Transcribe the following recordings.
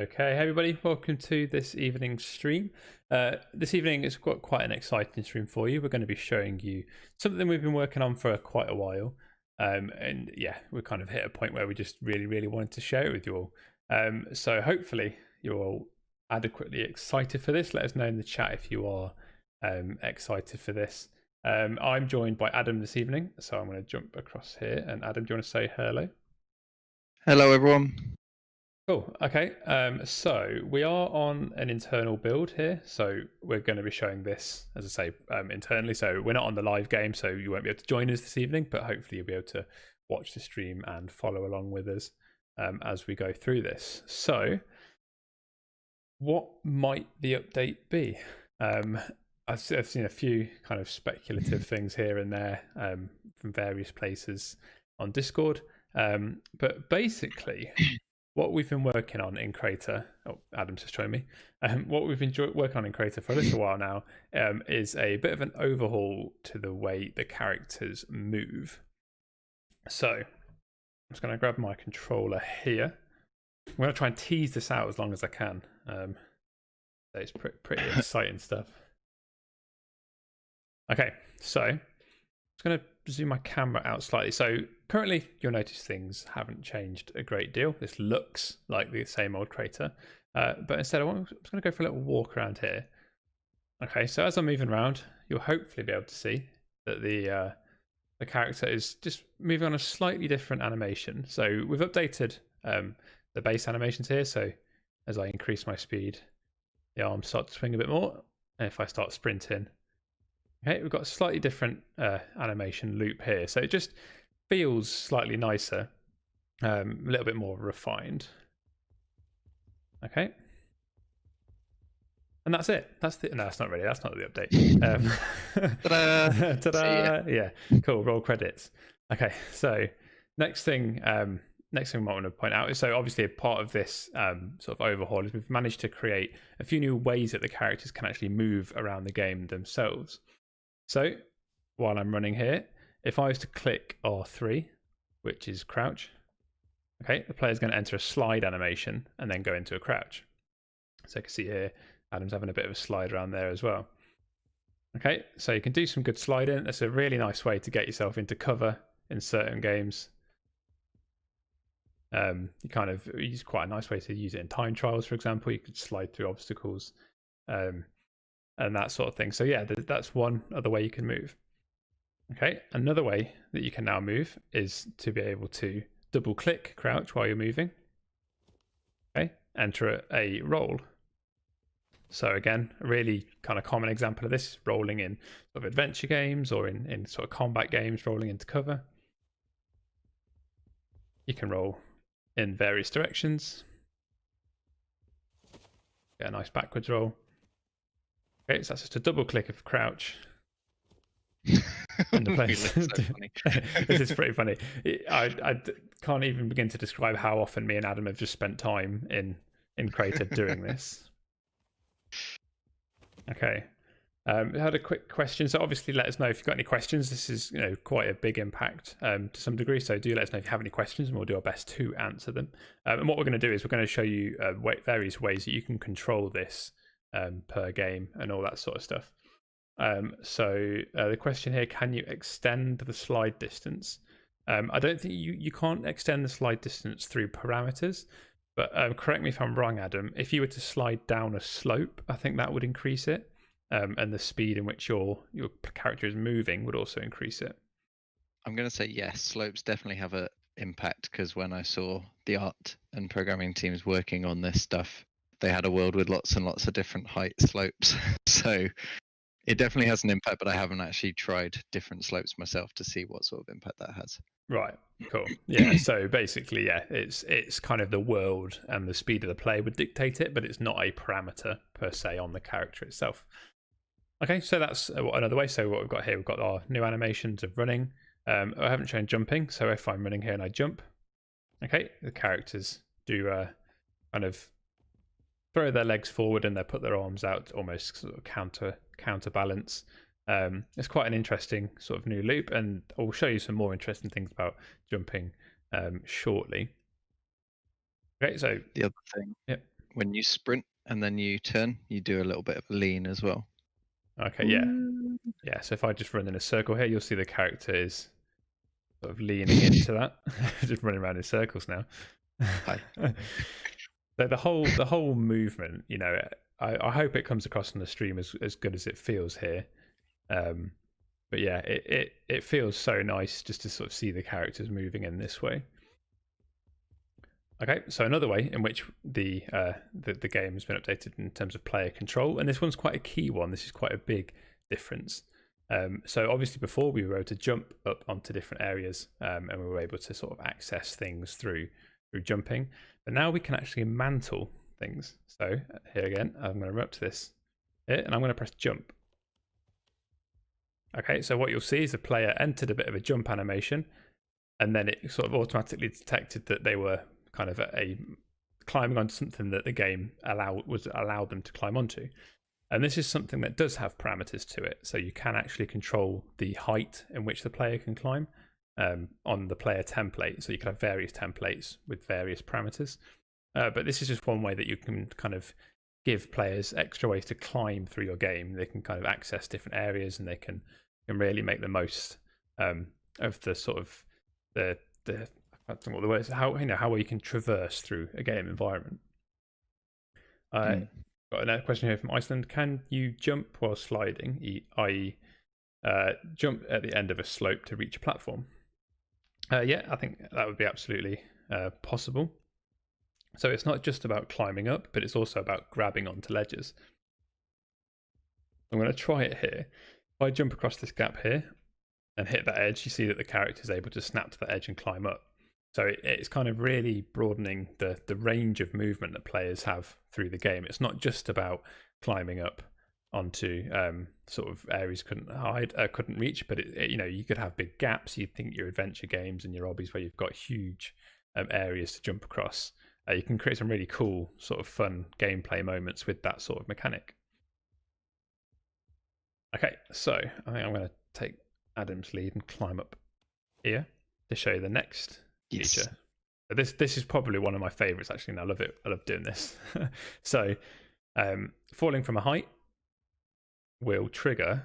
Okay, hey everybody, welcome to this evening's stream. This evening has got quite an exciting stream for you. We're going to be showing you something we've been working on for quite a while. And yeah, we kind of hit a point where we just really wanted to share it with you all. So hopefully you're all adequately excited for this. Let us know in the chat if you are excited for this. I'm joined by Adam this evening, so I'm going to jump across here. And Adam, do you want to say hello? Hello, everyone. Cool. Okay. So we are on an internal build here. So we're going to be showing this, as I say, internally. So we're not on the live game, so you won't be able to join us this evening, but hopefully you'll be able to watch the stream and follow along with us as we go through this. So what might the update be? I've seen a few kind of speculative things here and there from various places on Discord. But basically, what we've been working on in Crayta, Adam's just showing me, what we've been working on in Crayta for a little while now is a bit of an overhaul to the way the characters move. So I'm just going to grab my controller here. I'm going to try and tease this out as long as I can. It's pretty exciting stuff. Okay, so I'm just going to zoom my camera out slightly. So currently, you'll notice things haven't changed a great deal. This looks like the same old Crayta, but instead I'm just going to go for a little walk around here. Okay, so as I'm moving around, you'll hopefully be able to see that the character is just moving on a slightly different animation. So we've updated the base animations here. So as I increase my speed, the arms start to swing a bit more, and if I start sprinting, okay, we've got a slightly different animation loop here. So it just feels slightly nicer, a little bit more refined. Okay. And that's it. No, that's not really. That's not the update. Ta-da! Ta-da! Yeah, cool. Roll credits. Okay, so next thing we might want to point out is, so obviously a part of this sort of overhaul is we've managed to create a few new ways that the characters can actually move around the game themselves. So while I'm running here, if I was to click R3, which is crouch, okay, the player's going to enter a slide animation and then go into a crouch. So you can see here, Adam's having a bit of a slide around there as well. Okay, so you can do some good sliding. That's a really nice way to get yourself into cover in certain games. You kind of use quite a nice way to use it in time trials, for example. You could slide through obstacles and that sort of thing. So yeah, that's one other way you can move. Okay, another way that you can now move is to be able to double click crouch while you're moving. Okay, enter a roll. So again, a really kind of common example of this, rolling in sort of adventure games or in sort of combat games, rolling into cover. You can roll in various directions. Get a nice backwards roll. Okay, so that's just a double click of crouch. In the place. This is pretty funny. I can't even begin to describe how often me and Adam have just spent time in Crayta doing this. Okay. I had a quick question. So obviously let us know if you've got any questions. This is quite a big impact to some degree. So do let us know if you have any questions and we'll do our best to answer them. And what we're going to do is we're going to show you various ways that you can control this per game and all that sort of stuff. So the question here, can you extend the slide distance? I don't think you can't extend the slide distance through parameters, but correct me if I'm wrong, Adam. If you were to slide down a slope, I think that would increase it. And the speed in which your character is moving would also increase it. I'm going to say yes, slopes definitely have an impact, because when I saw the art and programming teams working on this stuff, they had a world with lots and lots of different height slopes. So it definitely has an impact, but I haven't actually tried different slopes myself to see what sort of impact that has. Right, cool. Yeah, so basically, yeah, it's kind of the world and the speed of the play would dictate it, but it's not a parameter per se on the character itself. Okay, so that's another way. So what we've got here, we've got our new animations of running. I haven't shown jumping, so if I'm running here and I jump, okay, the characters do kind of throw their legs forward and they put their arms out, almost sort of counterbalance. It's quite an interesting sort of new loop, and I'll show you some more interesting things about jumping shortly. Okay, so the other thing, yep. when you sprint and then you turn, you do a little bit of a lean as well. Okay, yeah. So if I just run in a circle here, you'll see the character is sort of leaning into that, just running around in circles now. Hi. So the whole movement, I hope it comes across on the stream as good as it feels here. But yeah, it feels so nice just to sort of see the characters moving in this way. Okay, so another way in which the game has been updated in terms of player control, and this one's quite a key one. This is quite a big difference. So obviously before we were able to jump up onto different areas, and we were able to sort of access things through jumping, but now we can actually mantle things. So here again, I'm going to run up to this here, and I'm going to press jump. Okay, so what you'll see is the player entered a bit of a jump animation, and then it sort of automatically detected that they were kind of climbing onto something that the game allowed them to climb onto. And this is something that does have parameters to it, so you can actually control the height in which the player can climb on the player template. So you can have various templates with various parameters, but this is just one way that you can kind of give players extra ways to climb through your game. They can kind of access different areas, and they can really make the most of the sort of the I don't know what the word is, how well you can traverse through a game environment. Got another question here from Iceland. Can you jump while sliding, i.e. jump at the end of a slope to reach a platform? Yeah, I think that would be absolutely possible. So it's not just about climbing up, but it's also about grabbing onto ledges. I'm going to try it here. If I jump across this gap here and hit that edge, you see that the character is able to snap to that edge and climb up. So it's kind of really broadening the range of movement that players have through the game. It's not just about climbing up onto sort of areas couldn't reach, but you could have big gaps. You'd think your adventure games and your hobbies where you've got huge areas to jump across. You can create some really cool sort of fun gameplay moments with that sort of mechanic. Okay, so I think I'm going to take Adam's lead and climb up here to show you the next feature. This is probably one of my favorites actually, and I love it. I love doing this. So falling from a height will trigger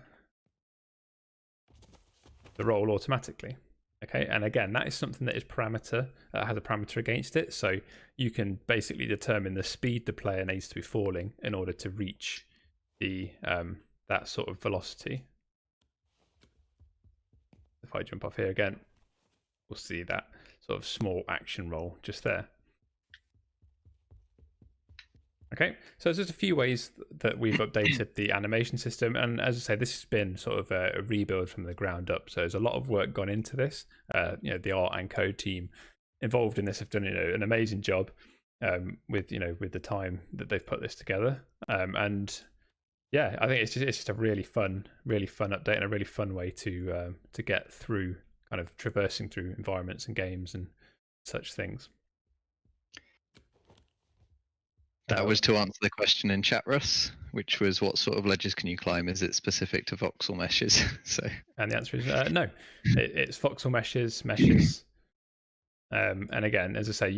the roll automatically. Okay, and again, that is something that is has a parameter against it. So you can basically determine the speed the player needs to be falling in order to reach the that sort of velocity. If I jump off here again, we'll see that sort of small action roll just there. Okay, so there's just a few ways that we've updated the animation system, and as I say, this has been sort of a rebuild from the ground up. So there's a lot of work gone into this. The art and code team involved in this have done an amazing job with the time that they've put this together. And yeah, I think it's just a really fun update and a really fun way to get through kind of traversing through environments and games and such things. That was to answer the question in chat, Russ, which was what sort of ledges can you climb? Is it specific to voxel meshes? And the answer is no. It's voxel meshes. And again, as I say,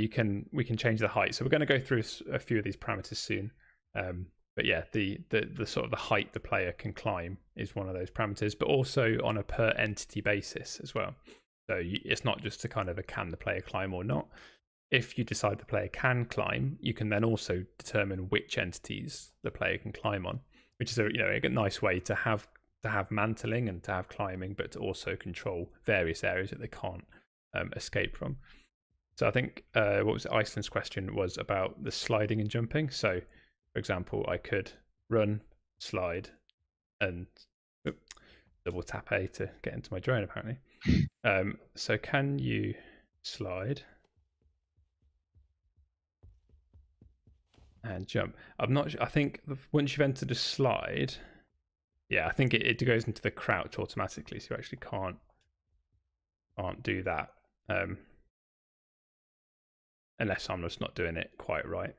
we can change the height. So we're going to go through a few of these parameters soon. But yeah, the sort of the height the player can climb is one of those parameters, but also on a per entity basis as well. So it's not just a kind of can the player climb or not. If you decide the player can climb, you can then also determine which entities the player can climb on, which is a nice way to have mantling and to have climbing, but to also control various areas that they can't escape from. So I think what was Iceland's question was about the sliding and jumping. So for example, I could run, slide, and double tap A to get into my drone apparently. So can you slide and jump? I'm not sure. I think once you've entered a slide, yeah, I think it goes into the crouch automatically, so you actually can't do that unless I'm just not doing it quite right.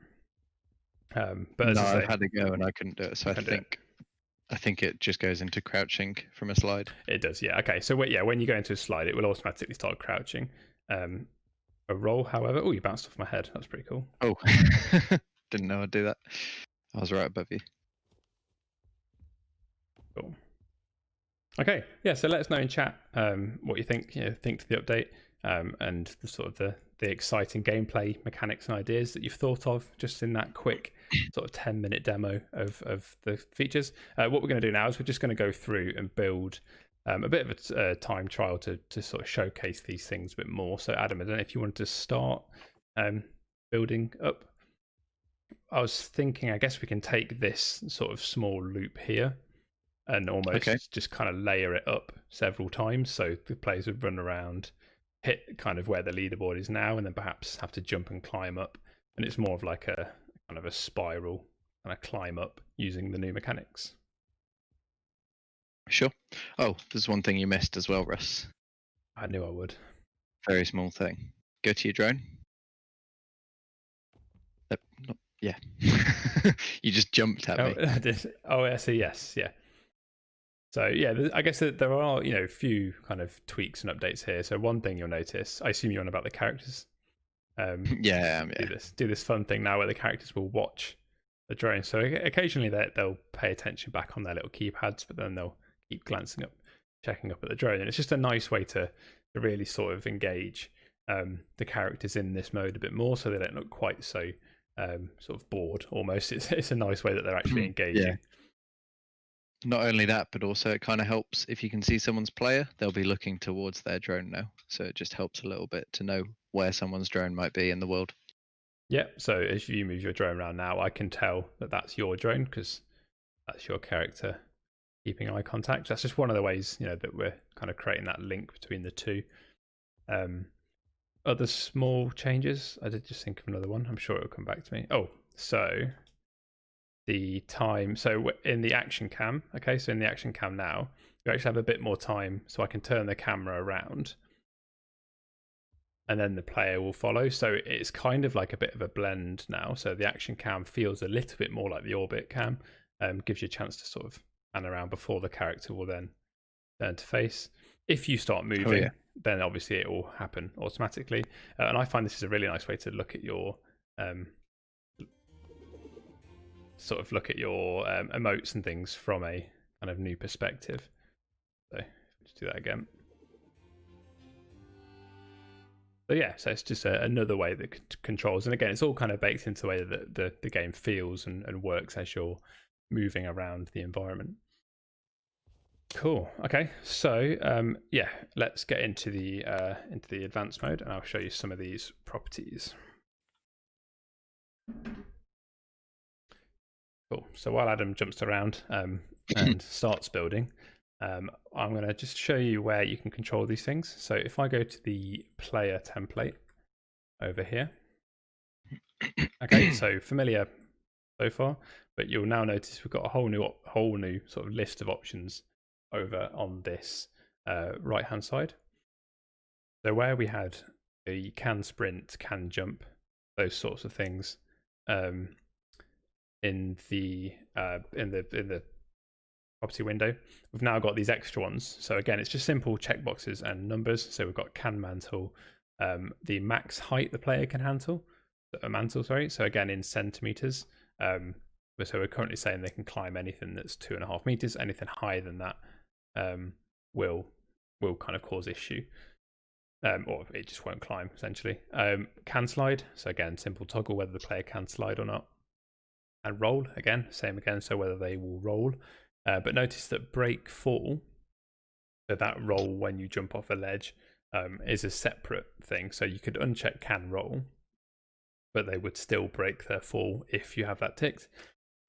But as I've had a go and I couldn't do it, so I think it just goes into crouching from a slide. It does, yeah. Okay, so when you go into a slide, it will automatically start crouching. A roll, however, you bounced off my head. That's pretty cool. Oh. Didn't know I'd do that. I was right above you. Cool. Okay, yeah. So let us know in chat what you think. Think to the update and the sort of the exciting gameplay mechanics and ideas that you've thought of just in that quick sort of 10-minute demo of the features. What we're going to do now is we're just going to go through and build a bit of a time trial to sort of showcase these things a bit more. So Adam, I don't know if you wanted to start building up. I was thinking, I guess we can take this sort of small loop here and almost just kind of layer it up several times. So the players would run around, hit kind of where the leaderboard is now, and then perhaps have to jump and climb up. And it's more of like a kind of a spiral kind of climb up using the new mechanics. Sure. Oh, there's one thing you missed as well, Russ. I knew I would. Very small thing. Go to your drone. Yeah. You just jumped at me. I did. Oh, I see. Yes. Yeah. So yeah, I guess that there are a few kind of tweaks and updates here. So one thing you'll notice, I assume you're on about the characters. Yeah. Do this fun thing now where the characters will watch the drone. So occasionally they'll pay attention back on their little keypads, but then they'll keep glancing up, checking up at the drone, and it's just a nice way to really sort of engage the characters in this mode a bit more, so they don't look quite so sort of bored. Almost, it's a nice way that they're actually engaging. Yeah. Not only that, but also it kind of helps if you can see someone's player, they'll be looking towards their drone now. So it just helps a little bit to know where someone's drone might be in the world. Yeah, so as you move your drone around now, I can tell that that's your drone because that's your character keeping eye contact. That's just one of the ways, that we're kind of creating that link between the two. Other small changes, I did just think of another one. I'm sure it'll come back to me. Oh, so the time, so in the action cam, okay, so in the action cam now, you actually have a bit more time, so I can turn the camera around and then the player will follow. So it's kind of like a bit of a blend now. So the action cam feels a little bit more like the orbit cam, gives you a chance to sort of pan around before the character will then turn to face. If you start moving, then obviously it will happen automatically. And I find this is a really nice way to look at your emotes and things from a kind of new perspective. So let's do that again. So yeah, so it's just another way that controls, and again, it's all kind of baked into the way that the game feels and works as you're moving around the environment. Cool. Okay, so yeah, let's get into the advanced mode, and I'll show you some of these properties. Cool. So while Adam jumps around and starts building, I'm going to just show you where you can control these things. So if I go to the player template over here, okay, so familiar so far, but you'll now notice we've got a whole new sort of list of options over on this right hand side. So where we had the can sprint, can jump, those sorts of things in the property window, we've now got these extra ones. So again, it's just simple checkboxes and numbers. So we've got can mantle, the max height the player can mantle. So again, in centimeters. So we're currently saying they can climb anything that's 2.5 meters. Anything higher than that will kind of cause issue, or it just won't climb essentially. Can slide. So again, simple toggle whether the player can slide or not. And roll, again, same again, so whether they will roll. But notice that break fall, so that roll when you jump off a ledge, is a separate thing. So you could uncheck can roll, but they would still break their fall if you have that ticked.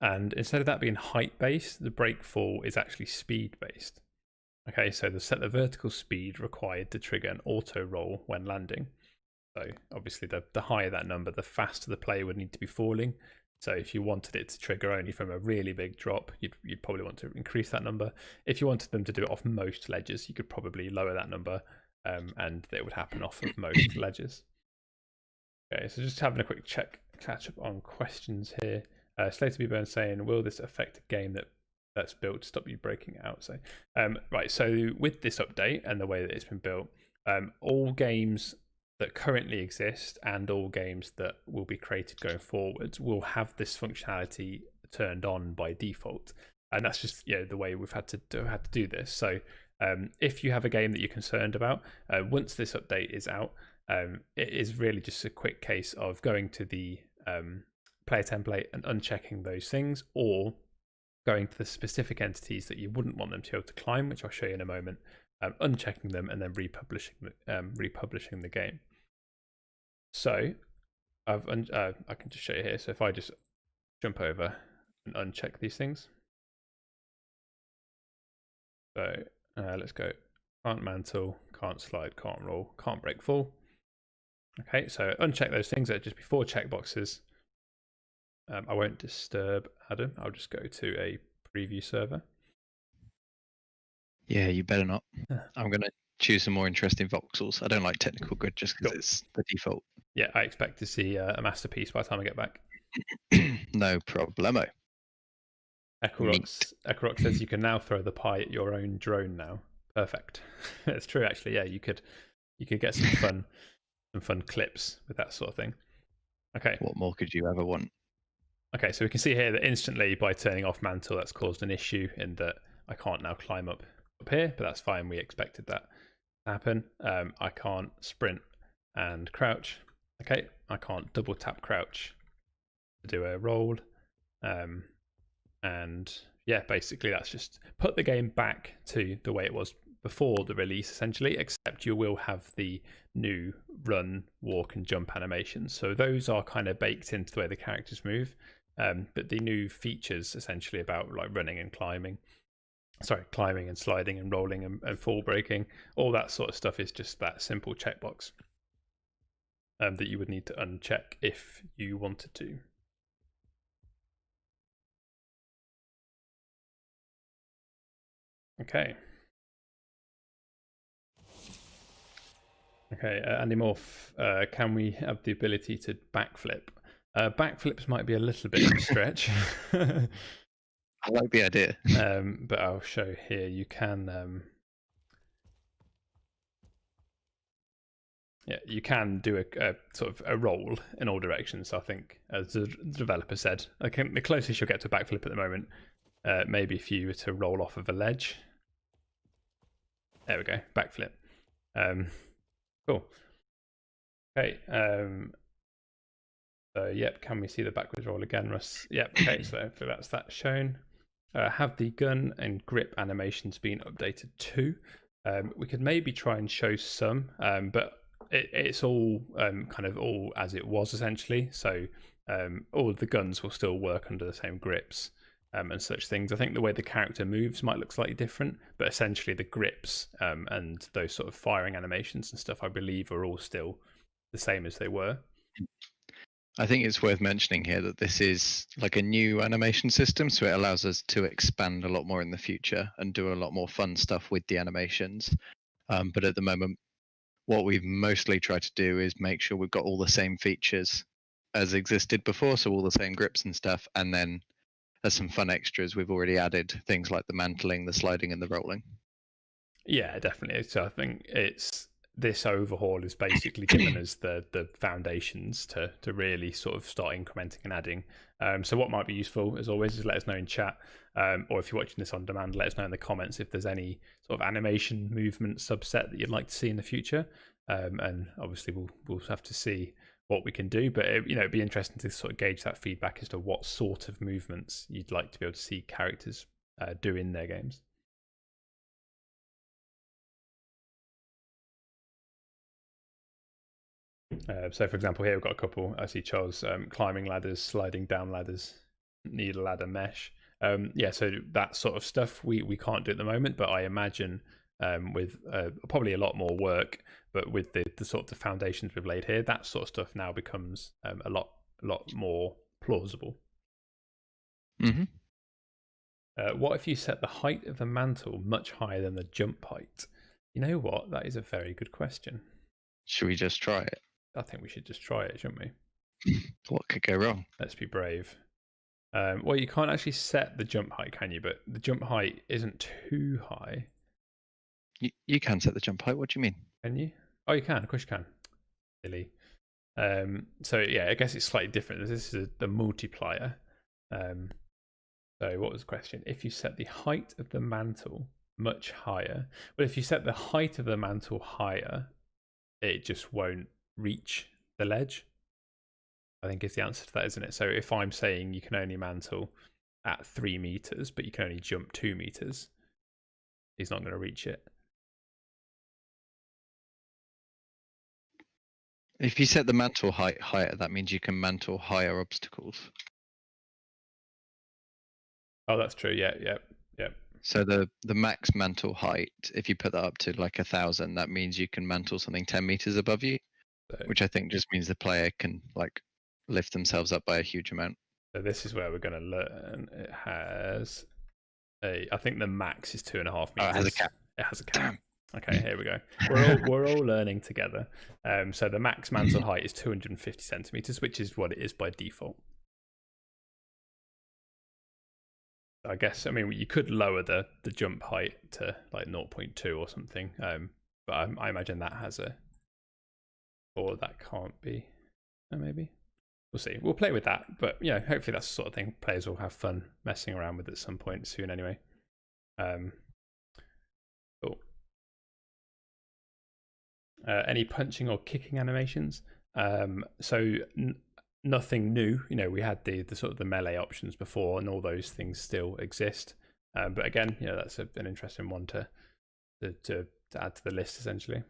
And instead of that being height based, the break fall is actually speed based. Okay, so set the vertical speed required to trigger an auto roll when landing. So obviously the higher that number, the faster the player would need to be falling. So if you wanted it to trigger only from a really big drop, you'd probably want to increase that number. If you wanted them to do it off most ledges, you could probably lower that number, and it would happen off of most ledges. Okay, so just having a quick catch up on questions here. Slater B. Burns saying, will this affect a game that's built to stop you breaking out? So, right, so with this update and the way that it's been built, all games that currently exist and all games that will be created going forward will have this functionality turned on by default. And that's just the way we've had to do this. So if you have a game that you're concerned about, once this update is out, it is really just a quick case of going to the player template and unchecking those things, or going to the specific entities that you wouldn't want them to be able to climb, which I'll show you in a moment, unchecking them and then republishing the game. So I can just show you here. So if I just jump over and uncheck these things. So let's go. Can't mantle, can't slide, can't roll, can't break full. Okay, so uncheck those things that are just before checkboxes. I won't disturb Adam. I'll just go to a preview server. Yeah, you better not. I'm going to choose some more interesting voxels. I don't like technical grid just because it's the default. Yeah, I expect to see a masterpiece by the time I get back. No problemo. Ekorok says you can now throw the pie at your own drone now. Perfect. It's true, actually. Yeah, you could get some fun clips with that sort of thing. Okay. What more could you ever want? Okay, so we can see here that instantly by turning off mantle, that's caused an issue in that I can't now climb up here, but that's fine. We expected that to happen. I can't sprint and crouch. Okay, I can't double tap crouch to do a roll. And yeah, basically that's just put the game back to the way it was before the release, essentially, except you will have the new run, walk and jump animations. So those are kind of baked into the way the characters move. But the new features essentially about like running and climbing and sliding and rolling and fall breaking, all that sort of stuff is just that simple checkbox that you would need to uncheck if you wanted to. Okay. Andy Morph, can we have the ability to backflip? Backflips might be a little bit of a stretch. I like the idea. But I'll show here. You can, you can do a sort of a roll in all directions. I think, as the developer said, I think the closest you'll get to backflip at the moment, maybe if you were to roll off of a ledge. There we go, backflip. Cool. Okay. So yep, can we see the backwards roll again, Russ? Yep. Okay, so that's that shown. Have the gun and grip animations been updated too? We could maybe try and show some, but it's all kind of all as it was essentially. So all of the guns will still work under the same grips and such things. I think the way the character moves might look slightly different, but essentially the grips and those sort of firing animations and stuff, I believe, are all still the same as they were. I think it's worth mentioning here that this is like a new animation system, so it allows us to expand a lot more in the future and do a lot more fun stuff with the animations. But at the moment, what we've mostly tried to do is make sure we've got all the same features as existed before, so all the same grips and stuff, and then as some fun extras, we've already added things like the mantling, the sliding, and the rolling. Yeah, definitely. So I think this overhaul is basically given us the foundations to really sort of start incrementing and adding. So what might be useful, as always, is let us know in chat, or if you're watching this on demand, let us know in the comments if there's any sort of animation movement subset that you'd like to see in the future. And obviously we'll have to see what we can do, but it'd be interesting to sort of gauge that feedback as to what sort of movements you'd like to be able to see characters do in their games. So for example, here we've got a couple. I see Charles climbing ladders, sliding down ladders, need a ladder mesh. So that sort of stuff we can't do at the moment, but I imagine with probably a lot more work, but with the sort of the foundations we've laid here, that sort of stuff now becomes a lot more plausible. Mm-hmm. What if you set the height of the mantle much higher than the jump height? You know what? That is a very good question. Should we just try it? I think we should just try it, shouldn't we? What could go wrong? Let's be brave. Well, you can't actually set the jump height, can you? But the jump height isn't too high. You can set the jump height. What do you mean? Can you? Oh, you can. Of course you can. silly. So yeah, I guess it's slightly different. This is the multiplier. So what was the question? If you set the height of the mantle much higher, but if you set the height of the mantle higher, it just won't reach the ledge. I think is the answer to that, isn't it? So if I'm saying you can only mantle at 3 meters, but you can only jump 2 meters, he's not going to reach it. If you set the mantle height higher, that means you can mantle higher obstacles. Oh, that's true. Yeah. So the max mantle height, if you put that up to like 1,000, that means you can mantle something 10 meters above you, which I think just means the player can like lift themselves up by a huge amount. So this is where we're going to learn. It has I think the max is 2.5 meters. Oh, it has a cap. It has a cap. Damn. Okay, here we go. We're all learning together. So the max mantle height is 250 centimeters, which is what it is by default. I guess, I mean, you could lower the jump height to like 0.2 or something, but I imagine that has a, or that can't be, maybe. We'll see. We'll play with that, but you know, hopefully that's the sort of thing players will have fun messing around with at some point soon anyway. Cool. Any punching or kicking animations? So nothing new. You know, we had the sort of the melee options before, and all those things still exist. But again, you know, that's an interesting one to add to the list essentially.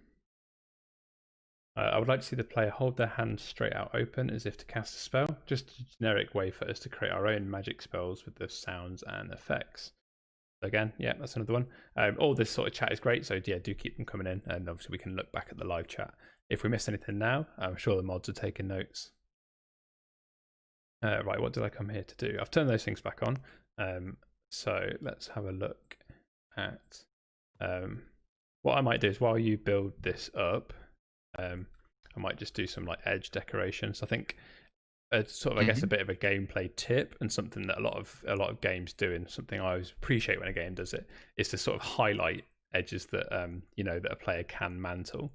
I would like to see the player hold their hand straight out open as if to cast a spell. Just a generic way for us to create our own magic spells with the sounds and effects. Again, yeah, that's another one. All this sort of chat is great, so yeah, do keep them coming in, and obviously we can look back at the live chat. If we miss anything now, I'm sure the mods are taking notes. Right, what did I come here to do? I've turned those things back on. So let's have a look at what I might do is while you build this up, I might just do some like edge decorations. I think sort of, I guess, a bit of a gameplay tip and something that a lot of games do, and something I always appreciate when a game does it, is to sort of highlight edges that you know, that a player can mantle.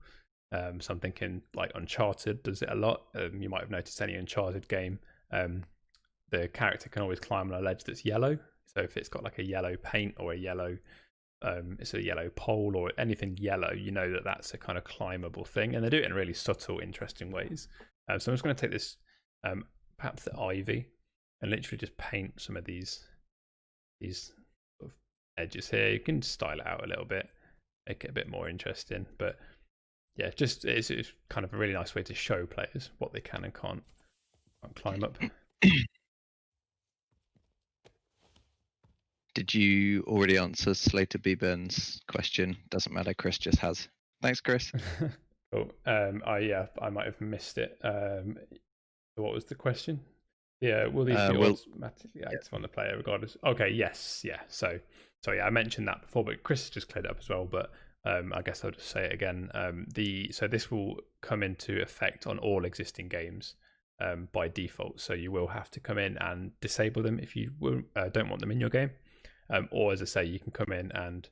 So I'm thinking like Uncharted does it a lot. You might have noticed any Uncharted game, the character can always climb on a ledge that's yellow. So if it's got like a yellow paint or a yellow it's a yellow pole or anything yellow, you know that that's a kind of climbable thing, and they do it in really subtle, interesting ways. So I'm just going to take this perhaps the ivy and literally just paint some of these sort of edges here. You can style it out a little bit, make it a bit more interesting, but yeah, just it's kind of a really nice way to show players what they can and can't climb up. Did you already answer Slater B. Burns' question? Doesn't matter, Chris just has. Thanks, Chris. Cool. I might have missed it. What was the question? Yeah, will these be automatically active on the player regardless? Okay, yes, yeah. So yeah, I mentioned that before, but Chris just cleared it up as well. But I guess I'll just say it again. So this will come into effect on all existing games by default. So you will have to come in and disable them if you don't want them in your game. Or as I say, you can come in and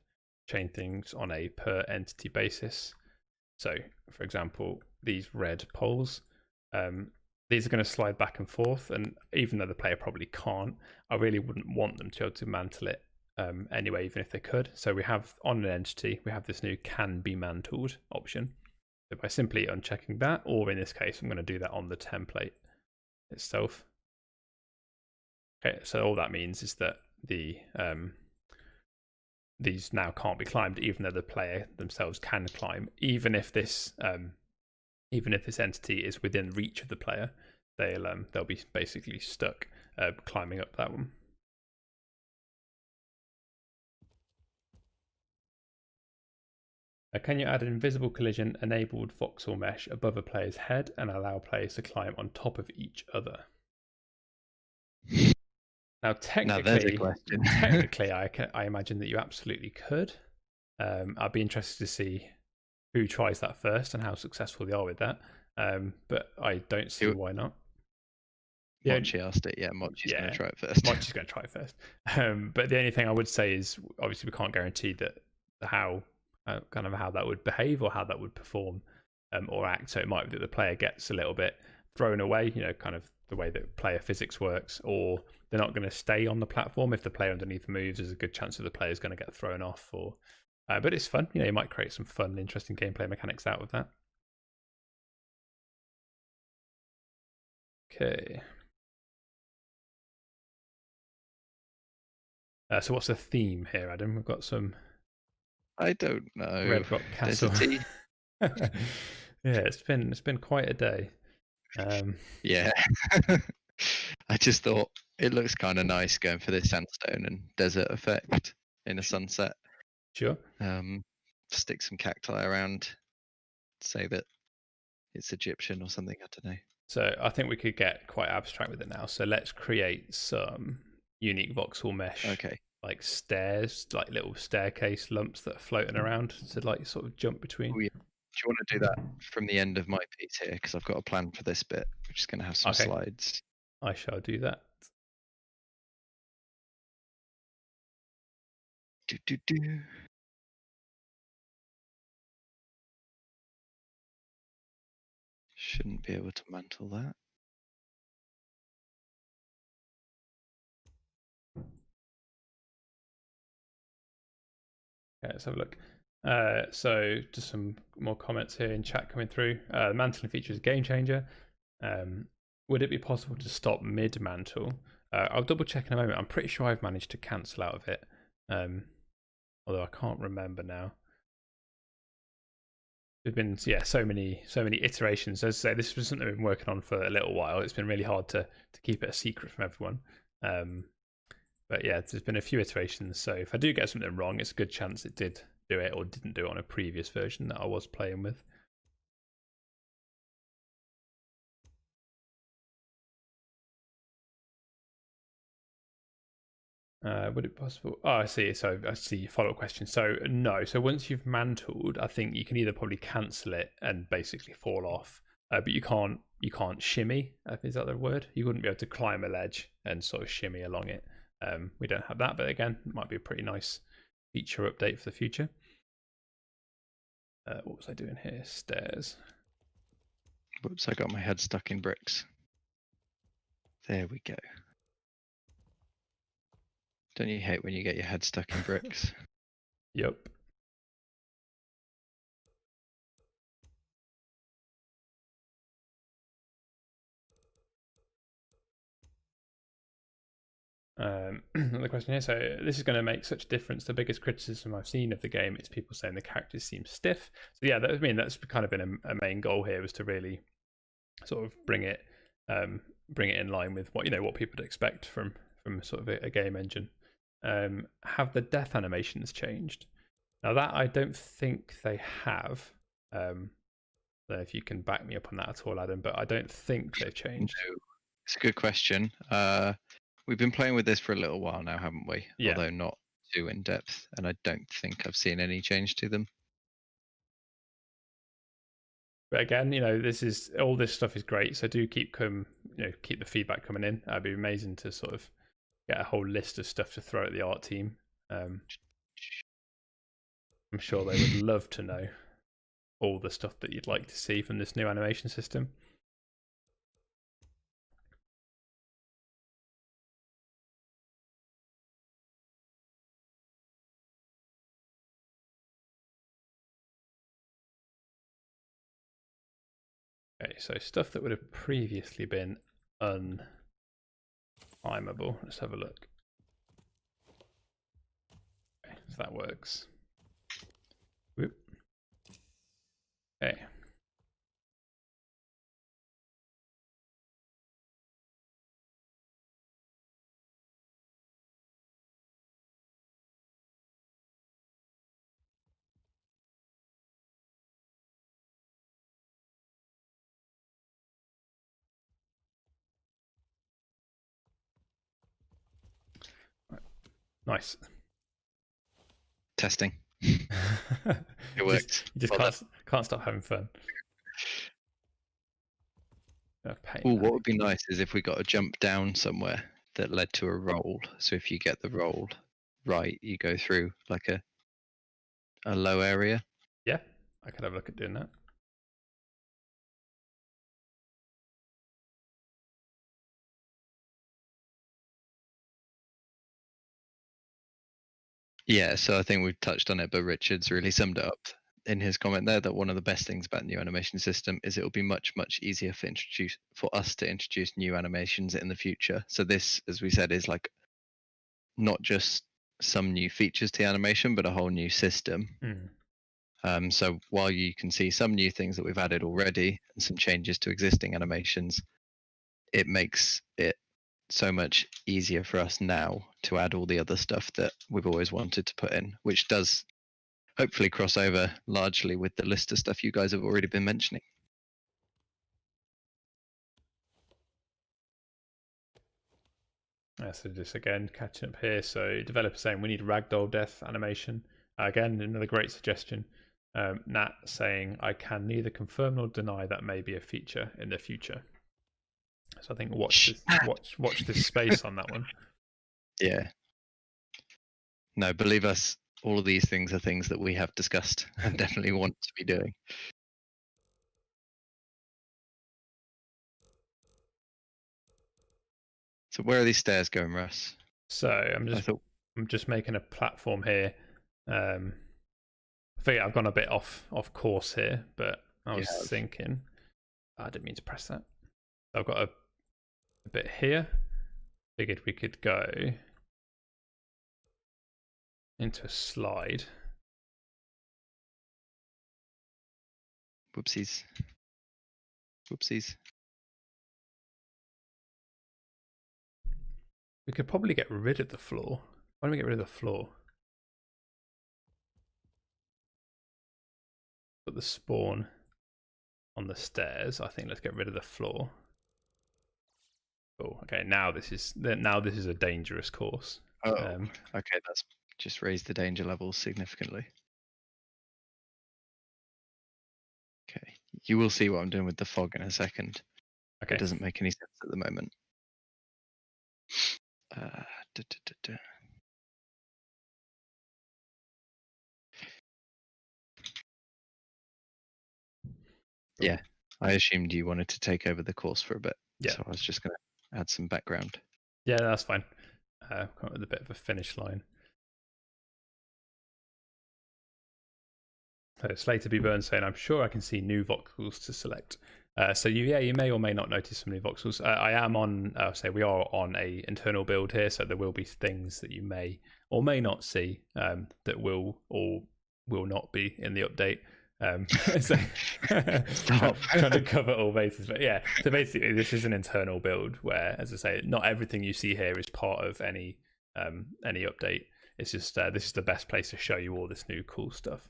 change things on a per entity basis. So for example, these red poles, these are going to slide back and forth, and even though the player probably can't, I really wouldn't want them to be able to mantle it anyway, even if they could. So we have on an entity, we have this new can be mantled option. So by simply unchecking that, or in this case, I'm going to do that on the template itself. Okay, so all that means is that these now can't be climbed, even though the player themselves can climb. Even if this entity is within reach of the player, they'll be basically stuck climbing up that one. Can you add an invisible collision enabled voxel mesh above a player's head and allow players to climb on top of each other? Now, technically, I imagine that you absolutely could. I'd be interested to see who tries that first and how successful they are with that. But I don't see why not. Mochi asked it. Yeah, Mochi's going to try it first. Mochi's going to try it first. But the only thing I would say is, obviously, we can't guarantee that how that would behave or how that would perform. or act. So it might be that the player gets a little bit thrown away, kind of the way that player physics works, or they're not going to stay on the platform. If the player underneath moves, there's a good chance that the player is going to get thrown off. But it's fun. You might create some fun, interesting gameplay mechanics out of that. Okay. So what's the theme here, Adam? We've got some. I don't know. Red Rock Castle. Yeah, it's been quite a day. Yeah. I just thought it looks kind of nice going for this sandstone and desert effect in a sunset. Sure. Stick some cacti around, say that it's Egyptian or something. I don't know. So I think we could get quite abstract with it now. So let's create some unique voxel mesh. Okay. Like stairs, like little staircase lumps that are floating around to like sort of jump between. Oh, yeah. Do you want to do that from the end of my piece here? Because I've got a plan for this bit, which is going to have some slides. I shall do that. Shouldn't be able to mantle that. Okay, let's have a look. So just some more comments here in chat coming through. Mantling feature is a game changer. Would it be possible to stop mid-mantle? I'll double check in a moment. I'm pretty sure I've managed to cancel out of it. Although I can't remember now. There's been so many iterations. As I say, this was something I've been working on for a little while. It's been really hard to keep it a secret from everyone. But yeah, there's been a few iterations. So if I do get something wrong, it's a good chance it did do it or didn't do it on a previous version that I was playing with. Would it be possible? Oh, I see. So I see. Follow-up question. So no. So once you've mantled, I think you can either probably cancel it and basically fall off, but you can't shimmy. Is that the word? You wouldn't be able to climb a ledge and sort of shimmy along it. We don't have that, but again, it might be a pretty nice feature update for the future. What was I doing here? Stairs. Whoops! I got my head stuck in bricks. There we go. Don't you hate when you get your head stuck in bricks? Yep. Another question here. So this is going to make such a difference. The biggest criticism I've seen of the game is people saying the characters seem stiff. So yeah, that's kind of been a main goal here, was to really sort of bring it in line with what people would expect from sort of a game engine. Have the death animations changed? Now that I don't think they have. I don't know if you can back me up on that at all, Adam, but I don't think they've changed. No. It's a good question. We've been playing with this for a little while now, haven't we? Yeah. Although not too in depth, and I don't think I've seen any change to them. But again, all this stuff is great. So do keep the feedback coming in. It'd be amazing to sort of get a whole list of stuff to throw at the art team. I'm sure they would love to know all the stuff that you'd like to see from this new animation system. Okay, so stuff that would have previously been unclimbable. Let's have a look. Okay, so that works. Whoop. Okay. Nice. Testing. It worked. You just can't stop having fun. What would be nice is if we got a jump down somewhere that led to a roll. So if you get the roll right, you go through like a low area. Yeah, I could have a look at doing that. Yeah, so I think we've touched on it, but Richard's really summed it up in his comment there, that one of the best things about the new animation system is it will be much easier for us to introduce new animations in the future. So this, as we said, is like not just some new features to the animation, but a whole new system. So while you can see some new things that we've added already and some changes to existing animations, it makes it so much easier for us now to add all the other stuff that we've always wanted to put in, which does hopefully cross over largely with the list of stuff you guys have already been mentioning. So just again catching up here. So developer saying we need ragdoll death animation. Again, another great suggestion. Nat saying I can neither confirm nor deny that may be a feature in the future. So I think watch this space on that one. Yeah. No, believe us, all of these things are things that we have discussed and definitely want to be doing. So where are these stairs going, Russ? So I'm just making a platform here. I think I've gone a bit off course here, but I was thinking I didn't mean to press that. I've got a bit here. Figured we could go into a slide. Whoopsies. Whoopsies. We could probably get rid of the floor. Why don't we get rid of the floor? Put the spawn on the stairs. I think let's get rid of the floor. Oh, okay. Now this is a dangerous course. Oh, okay. That's just raised the danger levels significantly. Okay, you will see what I'm doing with the fog in a second. Okay. It doesn't make any sense at the moment. Yeah, I assumed you wanted to take over the course for a bit. Yeah. So I was just going to add some background. Yeah, that's fine. Come up with a bit of a finish line. So Slater B. Burns saying, I'm sure I can see new voxels to select. So you may or may not notice some new voxels. I am on, we are on a internal build here, so there will be things that you may or may not see that will or will not be in the update. So trying to cover all bases, but yeah. So basically, this is an internal build where, as I say, not everything you see here is part of any update. It's just this is the best place to show you all this new cool stuff.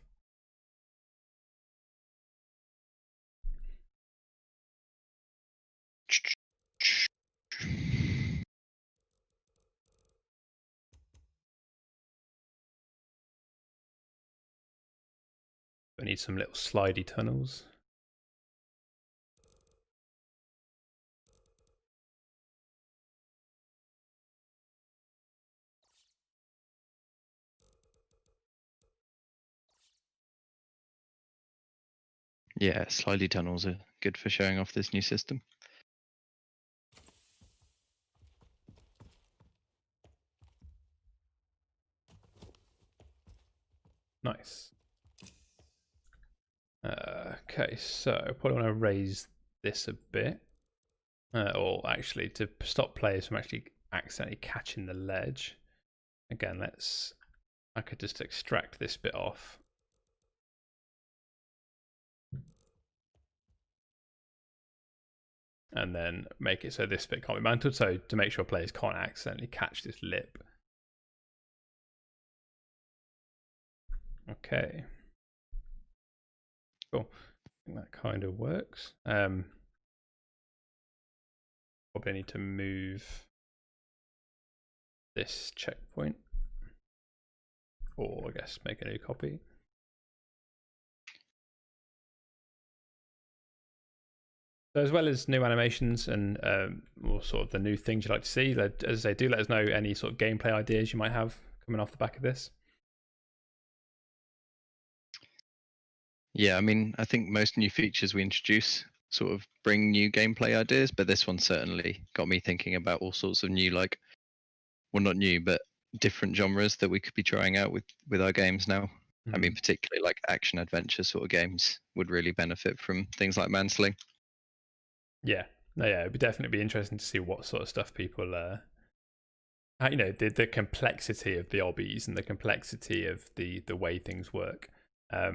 We need some little slidey tunnels. Yeah, slidey tunnels are good for showing off this new system. Nice. Okay, so I probably want to raise this a bit. Or actually, to stop players from actually accidentally catching the ledge. Again, I could just extract this bit off. And then make it so this bit can't be mounted, so to make sure players can't accidentally catch this lip. Okay. Cool. I think that kind of works. Probably need to move this checkpoint. Or I guess make a new copy. So as well as new animations and more sort of the new things you'd like to see, as I say, do let us know any sort of gameplay ideas you might have coming off the back of this. Yeah, I mean, I think most new features we introduce sort of bring new gameplay ideas, but this one certainly got me thinking about all sorts of new, like, well, not new, but different genres that we could be trying out with our games now. I mean, particularly like action adventure sort of games would really benefit from things like Mansling. Yeah, no, yeah, it'd definitely be interesting to see what sort of stuff people, you know, the complexity of the obbies and the complexity of the way things work. Yeah,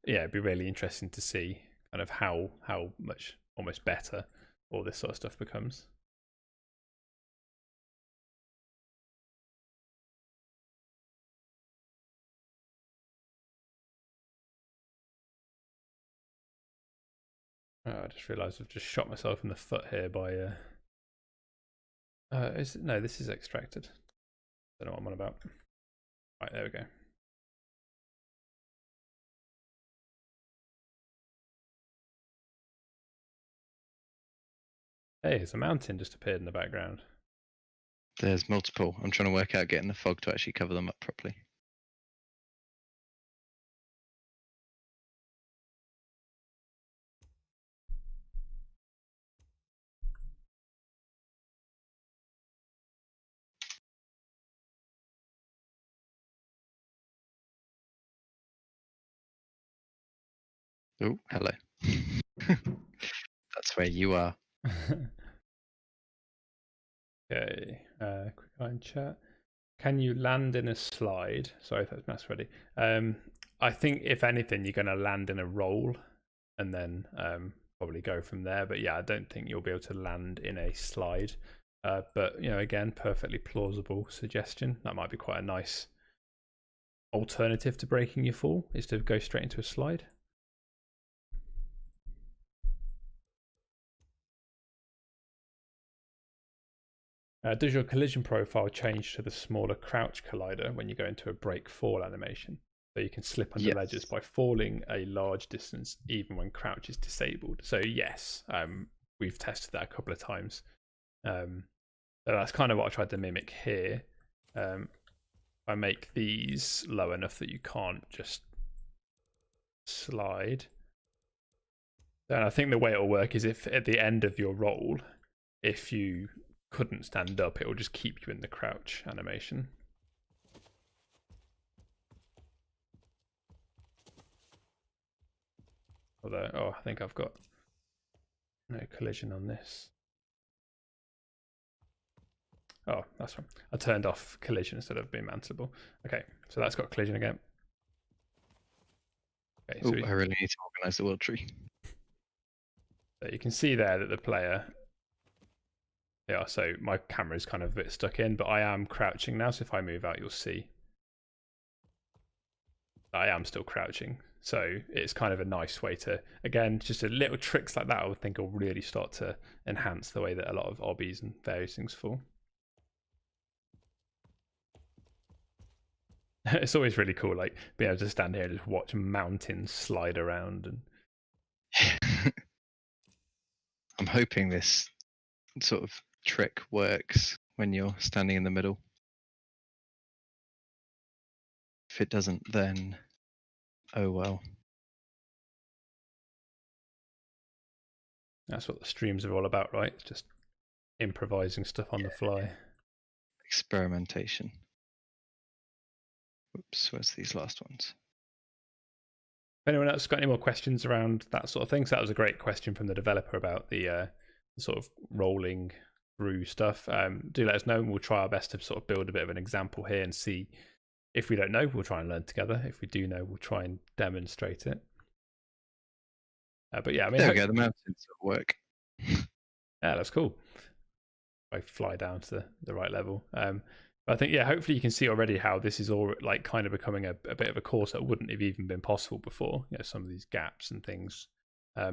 it'd be really interesting to see kind of how much almost better all this sort of stuff becomes. Oh, I just realised I've just shot myself in the foot here by. No, this is extracted. Don't know what I'm on about. Right, there we go. Hey, there's a mountain just appeared in the background. There's multiple. I'm trying to work out getting the fog to actually cover them up properly. Oh, hello. That's where you are. Okay, quick line chat. Can you land in a slide? Sorry if that's mass ready. I think if anything, you're going to land in a roll and then probably go from there. But yeah, I don't think you'll be able to land in a slide. But you know, again, perfectly plausible suggestion. That might be quite a nice alternative to breaking your fall, is to go straight into a slide. Does your collision profile change to the smaller crouch collider when you go into a break fall animation? So you can slip under ledges by falling a large distance even when crouch is disabled. So yes, we've tested that a couple of times. So that's kind of what I tried to mimic here. I make these low enough that you can't just slide. And I think the way it'll work is if at the end of your roll, if you couldn't stand up, it will just keep you in the crouch animation. Although, oh, I think I've got no collision on this. Oh, that's fine. I turned off collision instead of being mountable. Okay, so that's got collision again. Okay, so I really need to organise the world tree. So you can see there that the player. Yeah, so my camera is kind of a bit stuck in, but I am crouching now. So if I move out, you'll see I am still crouching. So it's kind of a nice way to, again, just a little tricks like that I would think will really start to enhance the way that a lot of obbies and various things fall. It's always really cool, like being able to stand here and just watch mountains slide around. And I'm hoping this sort of trick works when you're standing in the middle. If it doesn't, then oh well. That's what the streams are all about, right? Just improvising stuff on the fly. Experimentation. Oops, where's these last ones? If anyone else got any more questions around that sort of thing, so that was a great question from the developer about the sort of rolling through stuff. Do let us know, and we'll try our best to sort of build a bit of an example here and see. If we don't know, we'll try and learn together. If we do know, we'll try and demonstrate it. But yeah, I mean, there we go. The mountains work. Yeah, that's cool. I fly down to the right level. But I think, yeah, hopefully you can see already how this is all like kind of becoming a bit of a course that wouldn't have even been possible before. You know, some of these gaps and things,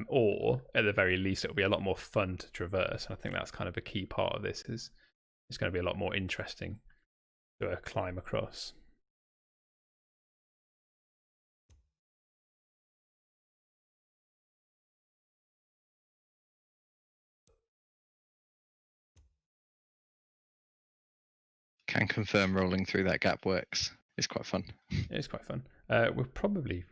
or at the very least, it'll be a lot more fun to traverse. And I think that's kind of a key part of this. Is it's going to be a lot more interesting to climb across. Can confirm rolling through that gap works. It's quite fun. It's quite fun. We'll probably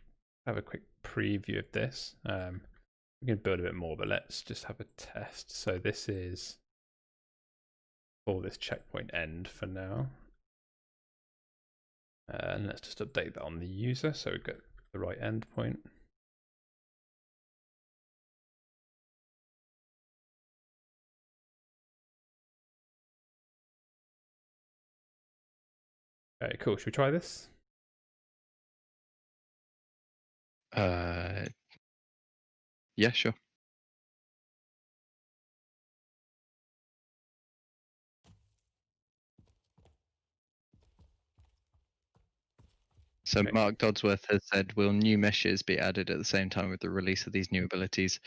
have a quick preview of this. We can build a bit more, but let's just have a test. So this is for this checkpoint end for now. And let's just update that on the user so we get the right endpoint. Okay, cool. Should we try this? Yeah, sure. So Okay. Mark Dodsworth has said, will new meshes be added at the same time with the release of these new abilities?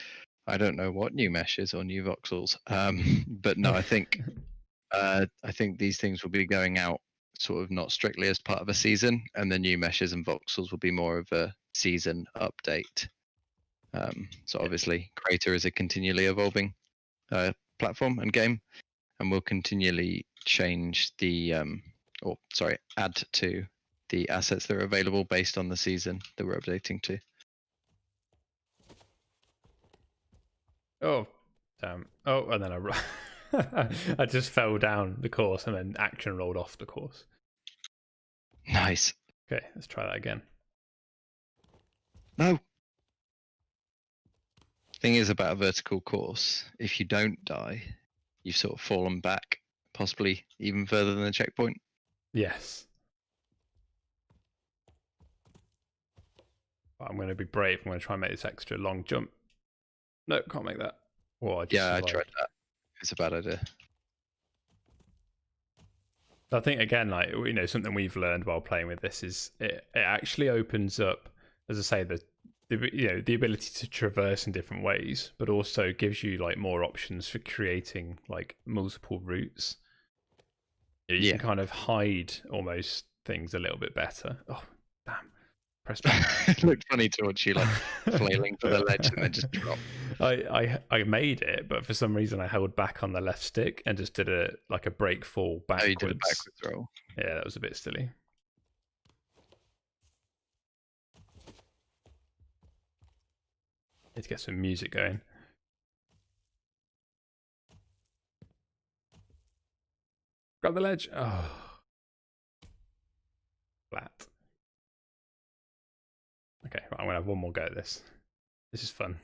I don't know what new meshes or new voxels, but no, I think these things will be going out sort of not strictly as part of a season, and the new meshes and voxels will be more of a season update. So obviously, Crayta is a continually evolving platform and game, and will continually change the add to the assets that are available based on the season that we're updating to. Oh, damn. Oh, and then I just fell down the course and then action rolled off the course. Nice. Okay, let's try that again. No. Thing is about a vertical course, if you don't die, you've sort of fallen back, possibly even further than the checkpoint. Yes. I'm going to be brave. I'm going to try and make this extra long jump. No, can't make that. Oh, I just survived. I tried that. It's a bad idea. I think again, like something we've learned while playing with this is it actually opens up, as I say, the ability to traverse in different ways, but also gives you like more options for creating like multiple routes. You can kind of hide almost things a little bit better. Oh, damn. Press back. It looked funny to watch you like flailing for the ledge and then just drop. I made it, but for some reason I held back on the left stick and just did a break fall backwards. Oh, you did a backwards roll. Yeah, that was a bit silly. Need to get some music going. Grab the ledge. Oh, flat. Okay, right, I'm gonna have one more go at this. This is fun.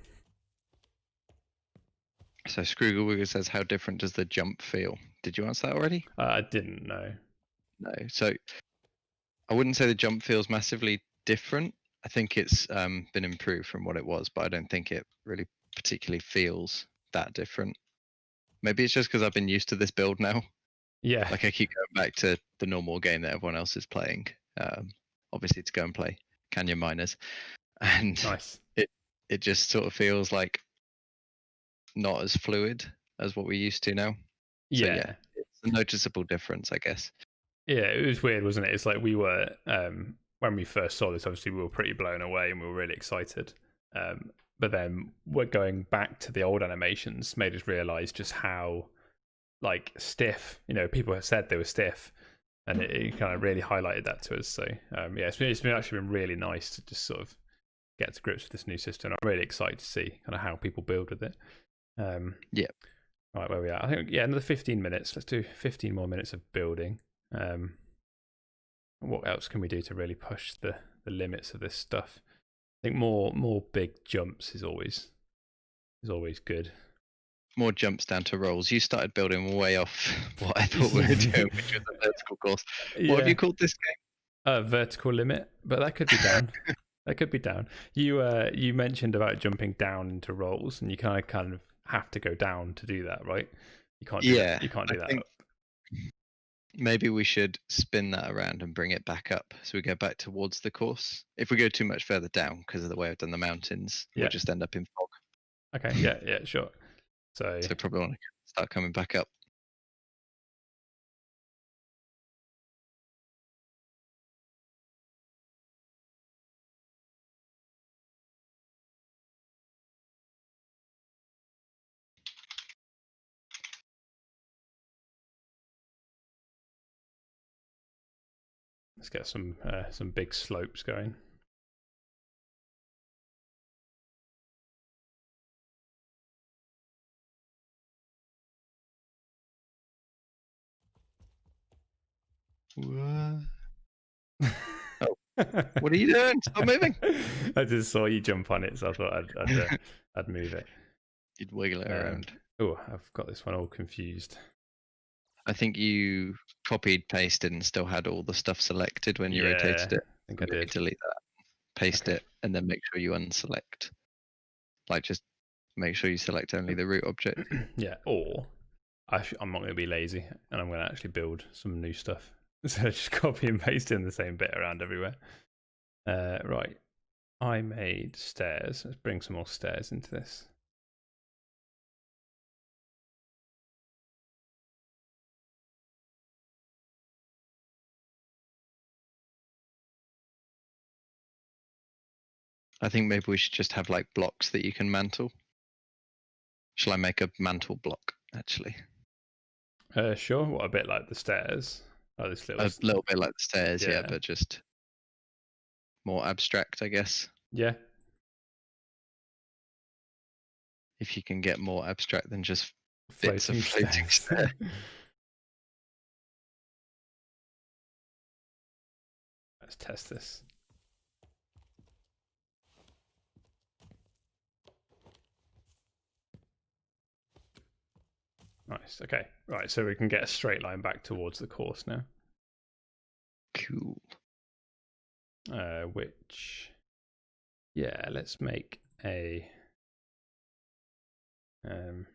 So Scroogle says, how different does the jump feel? Did you answer that already? I didn't know. No. So I wouldn't say the jump feels massively different. I think it's been improved from what it was, but I don't think it really particularly feels that different. Maybe it's just because I've been used to this build now. Yeah. Like I keep going back to the normal game that everyone else is playing. Obviously to go and play Canyon Miners. And Nice. it just sort of feels like not as fluid as what we're used to now. So yeah, it's a noticeable difference, I guess. Yeah, it was weird, wasn't it? It's like we were when we first saw this, obviously we were pretty blown away and we were really excited. But then we're going back to the old animations made us realize just how like stiff, people have said they were stiff, and it kind of really highlighted that to us. So yeah, it's been actually been really nice to just sort of get to grips with this new system. I'm really excited to see kind of how people build with it. Yeah. Right, where we are. I think another 15 minutes. Let's do 15 more minutes of building. What else can we do to really push the limits of this stuff? I think more big jumps is always good. More jumps down to rolls. You started building way off what I thought we were doing, which was a vertical course. What have you called this game? Vertical limit, but that could be down. That could be down. You mentioned about jumping down into rolls, and you kind of have to go down to do that, right? You can't do that. You can't do that up. Maybe we should spin that around and bring it back up, so we go back towards the course. If we go too much further down because of the way I've done the mountains, we'll just end up in fog. Okay. Yeah. Sure. So probably want to start coming back up. let's get some big slopes going. What? What are you doing? Stop moving. I just saw you jump on it, so I thought I'd move it. You'd wiggle it around. Oh, I've got this one all confused. I think you copied, pasted, and still had all the stuff selected when you rotated it. I think I did. Delete that, paste it, and then make sure you unselect. Like, just make sure you select only the root object. Yeah, or I'm not going to be lazy, and I'm going to actually build some new stuff. So just copy and paste in the same bit around everywhere. Right, I made stairs. Let's bring some more stairs into this. I think maybe we should just have like blocks that you can mantle. Shall I make a mantle block, actually? Sure. What, a bit like the stairs? Oh, this A little bit like the stairs, yeah, but just more abstract, I guess. Yeah. If you can get more abstract than just bits Floating of floating stair. Let's test this. Nice. Okay. Right. So we can get a straight line back towards the course now. Cool. Which, yeah, let's make a. I'm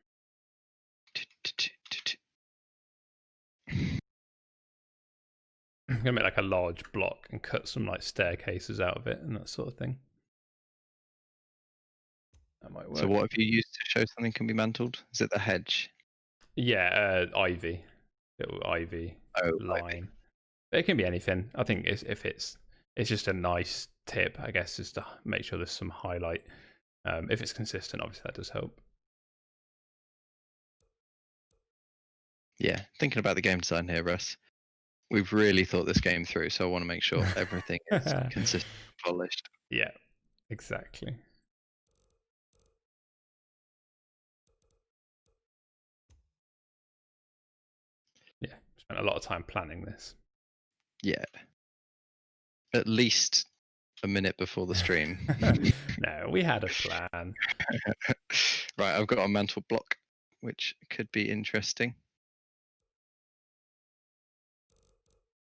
gonna make like a large block and cut some like staircases out of it and that sort of thing. That might work. So what have you used to show something can be mantled? Is it the hedge? Yeah, ivy, little ivy line. Ivy. It can be anything. I think if it's just a nice tip, I guess, just to make sure there's some highlight. If it's consistent, obviously that does help. Yeah, thinking about the game design here, Russ. We've really thought this game through, so I want to make sure everything is consistent and polished. Yeah, exactly. Yeah, spent a lot of time planning this. Yeah. At least a minute before the stream. No, we had a plan. Right, I've got a mantle block, which could be interesting.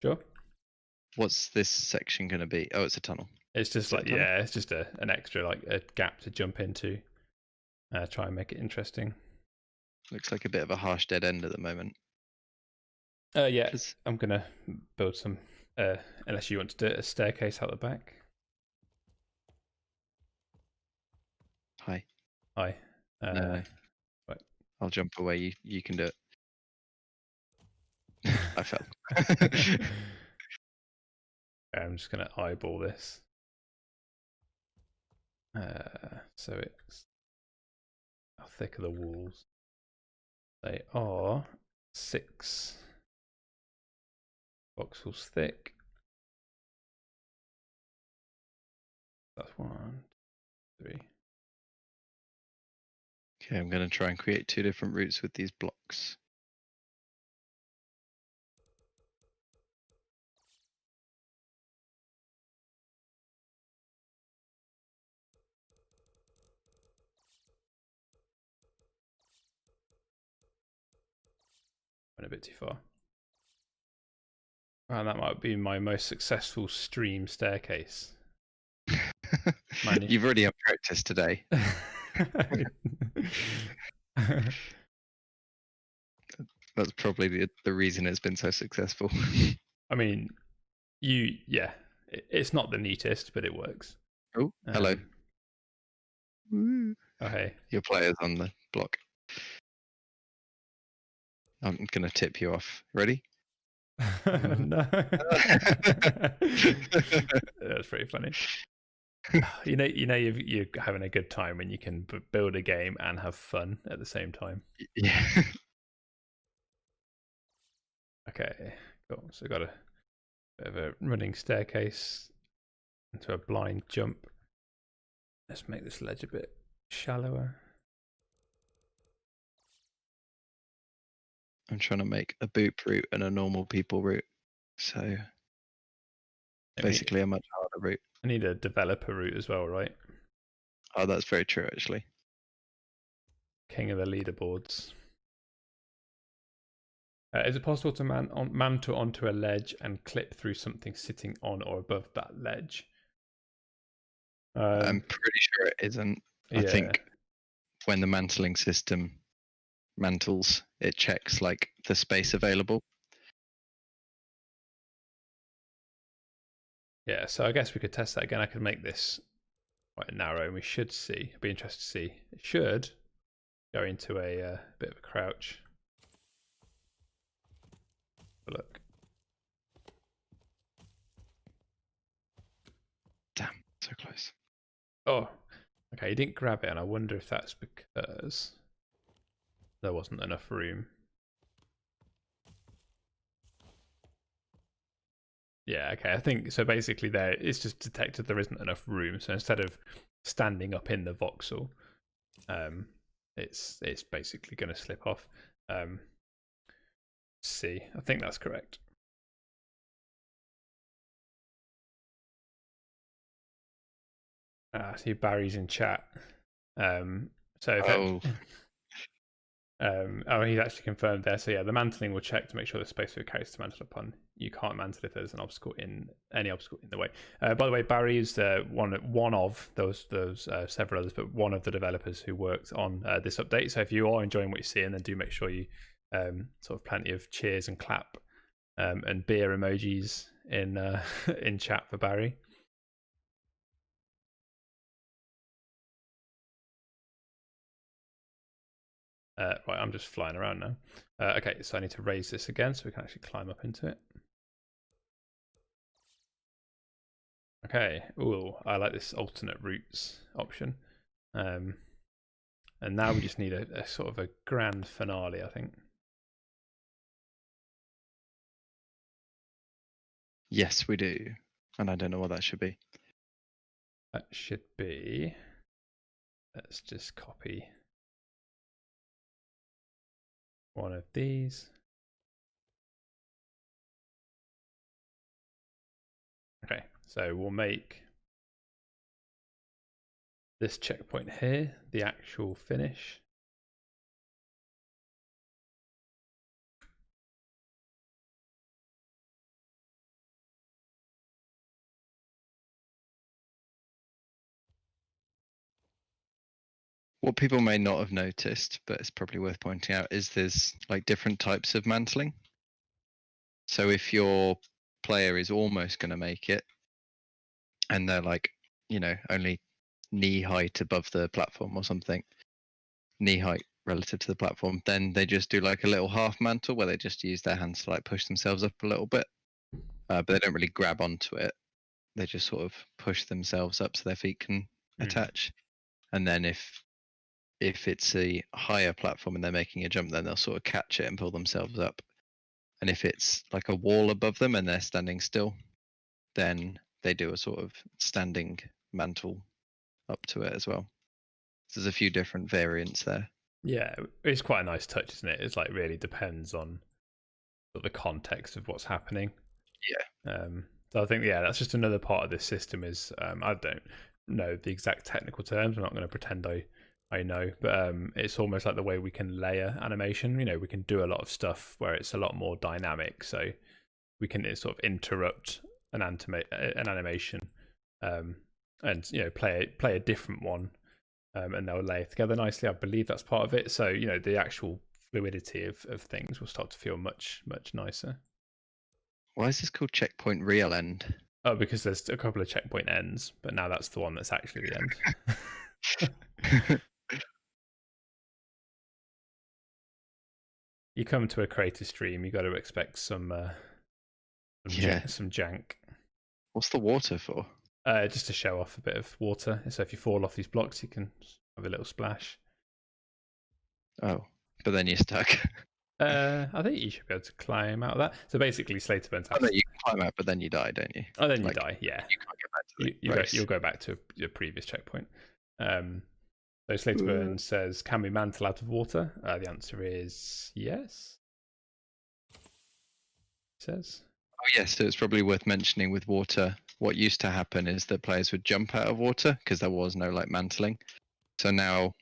Sure. What's this section going to be? Oh, it's a tunnel. It's just like, yeah, it's just an extra, like a gap to jump into. Try and make it interesting. Looks like a bit of a harsh dead end at the moment. Yeah, I'm going to build some, unless you want to do a staircase out the back. Hi. Hi. No. Right. I'll jump away. You can do it. I fell. I'm just going to eyeball this. So it's how thick are the walls? They are 6 voxels thick. That's 1, 3. Okay, I'm going to try and create 2 different routes with these blocks. Went a bit too far. Wow, that might be my most successful stream staircase. You've already had practice today. That's probably the reason it's been so successful. I mean, it's not the neatest, but it works. Oh, hello. Oh, hey. Your player's on the block. I'm going to tip you off. Ready? No. That's pretty funny. You know, you're having a good time when you can build a game and have fun at the same time. Yeah. Okay, cool. So got a bit of a running staircase into a blind jump. Let's make this ledge a bit shallower. I'm trying to make a boop route and a normal people route. So Basically a much harder route. I need a developer route as well, right? Oh, that's very true, actually. King of the leaderboards. Is it possible to mantle onto a ledge and clip through something sitting on or above that ledge? I'm pretty sure it isn't. Yeah. I think when the mantling system mantles, it checks like the space available. Yeah, so I guess we could test that again. I could make this quite narrow, and we should see. It'd be interesting to see. It should go into a bit of a crouch. Look. Damn, so close. Oh, okay. You didn't grab it, and I wonder if that's because there wasn't enough room. Yeah, okay. I think so. Basically, there it's just detected there isn't enough room. So instead of standing up in the voxel, it's basically going to slip off. See, I think that's correct. See, Barry's in chat. So he's actually confirmed there. So yeah, the mantling will check to make sure the space for the character to mantle upon. You can't mantle if there's an obstacle in the way. By the way, Barry is one of those several others, but one of the developers who worked on this update. So if you are enjoying what you're seeing, then do make sure you sort of plenty of cheers and clap and beer emojis in in chat for Barry. Right, I'm just flying around now. Okay, so I need to raise this again so we can actually climb up into it. Okay, ooh, I like this alternate routes option. And now we just need a sort of a grand finale, I think. Yes, we do. And I don't know what that should be. That should be, let's just copy one of these. Okay, so we'll make this checkpoint here the actual finish. What people may not have noticed, but it's probably worth pointing out, is there's like different types of mantling. So if your player is almost going to make it, and they're like, only knee height above the platform or something, knee height relative to the platform, then they just do like a little half mantle where they just use their hands to like push themselves up a little bit, but they don't really grab onto it. They just sort of push themselves up so their feet can attach. And then if it's a higher platform and they're making a jump, then they'll sort of catch it and pull themselves up. And if it's like a wall above them and they're standing still, then they do a sort of standing mantle up to it as well. So there's a few different variants there. Yeah, it's quite a nice touch, isn't it? It's like really depends on the context of what's happening. Yeah. So I think that's just another part of this system is I don't know the exact technical terms. I'm not going to pretend I know, but it's almost like the way we can layer animation. We can do a lot of stuff where it's a lot more dynamic, so we can sort of interrupt an animation and play a different one, and they'll layer together nicely. I believe that's part of it. So the actual fluidity of things will start to feel much nicer. Why is this called checkpoint real end? Oh, because there's a couple of checkpoint ends, but now that's the one that's actually the end. You come to a Crayta stream, you got to expect some jank. What's the water for? Just to show off a bit of water. So if you fall off these blocks, you can have a little splash. Oh, but then you're stuck. I think you should be able to climb out of that. So basically, Slaterburns. Oh, no, you can climb out, but then you die, don't you? Oh, then you die. Yeah, you can't get back to the race. You'll go back to your previous checkpoint. So Slaterburns says, "Can we mantle out of water?" The answer is yes. He says. Oh yes, so it's probably worth mentioning with water. what used to happen is that players would jump out of water because there was no like mantling. So now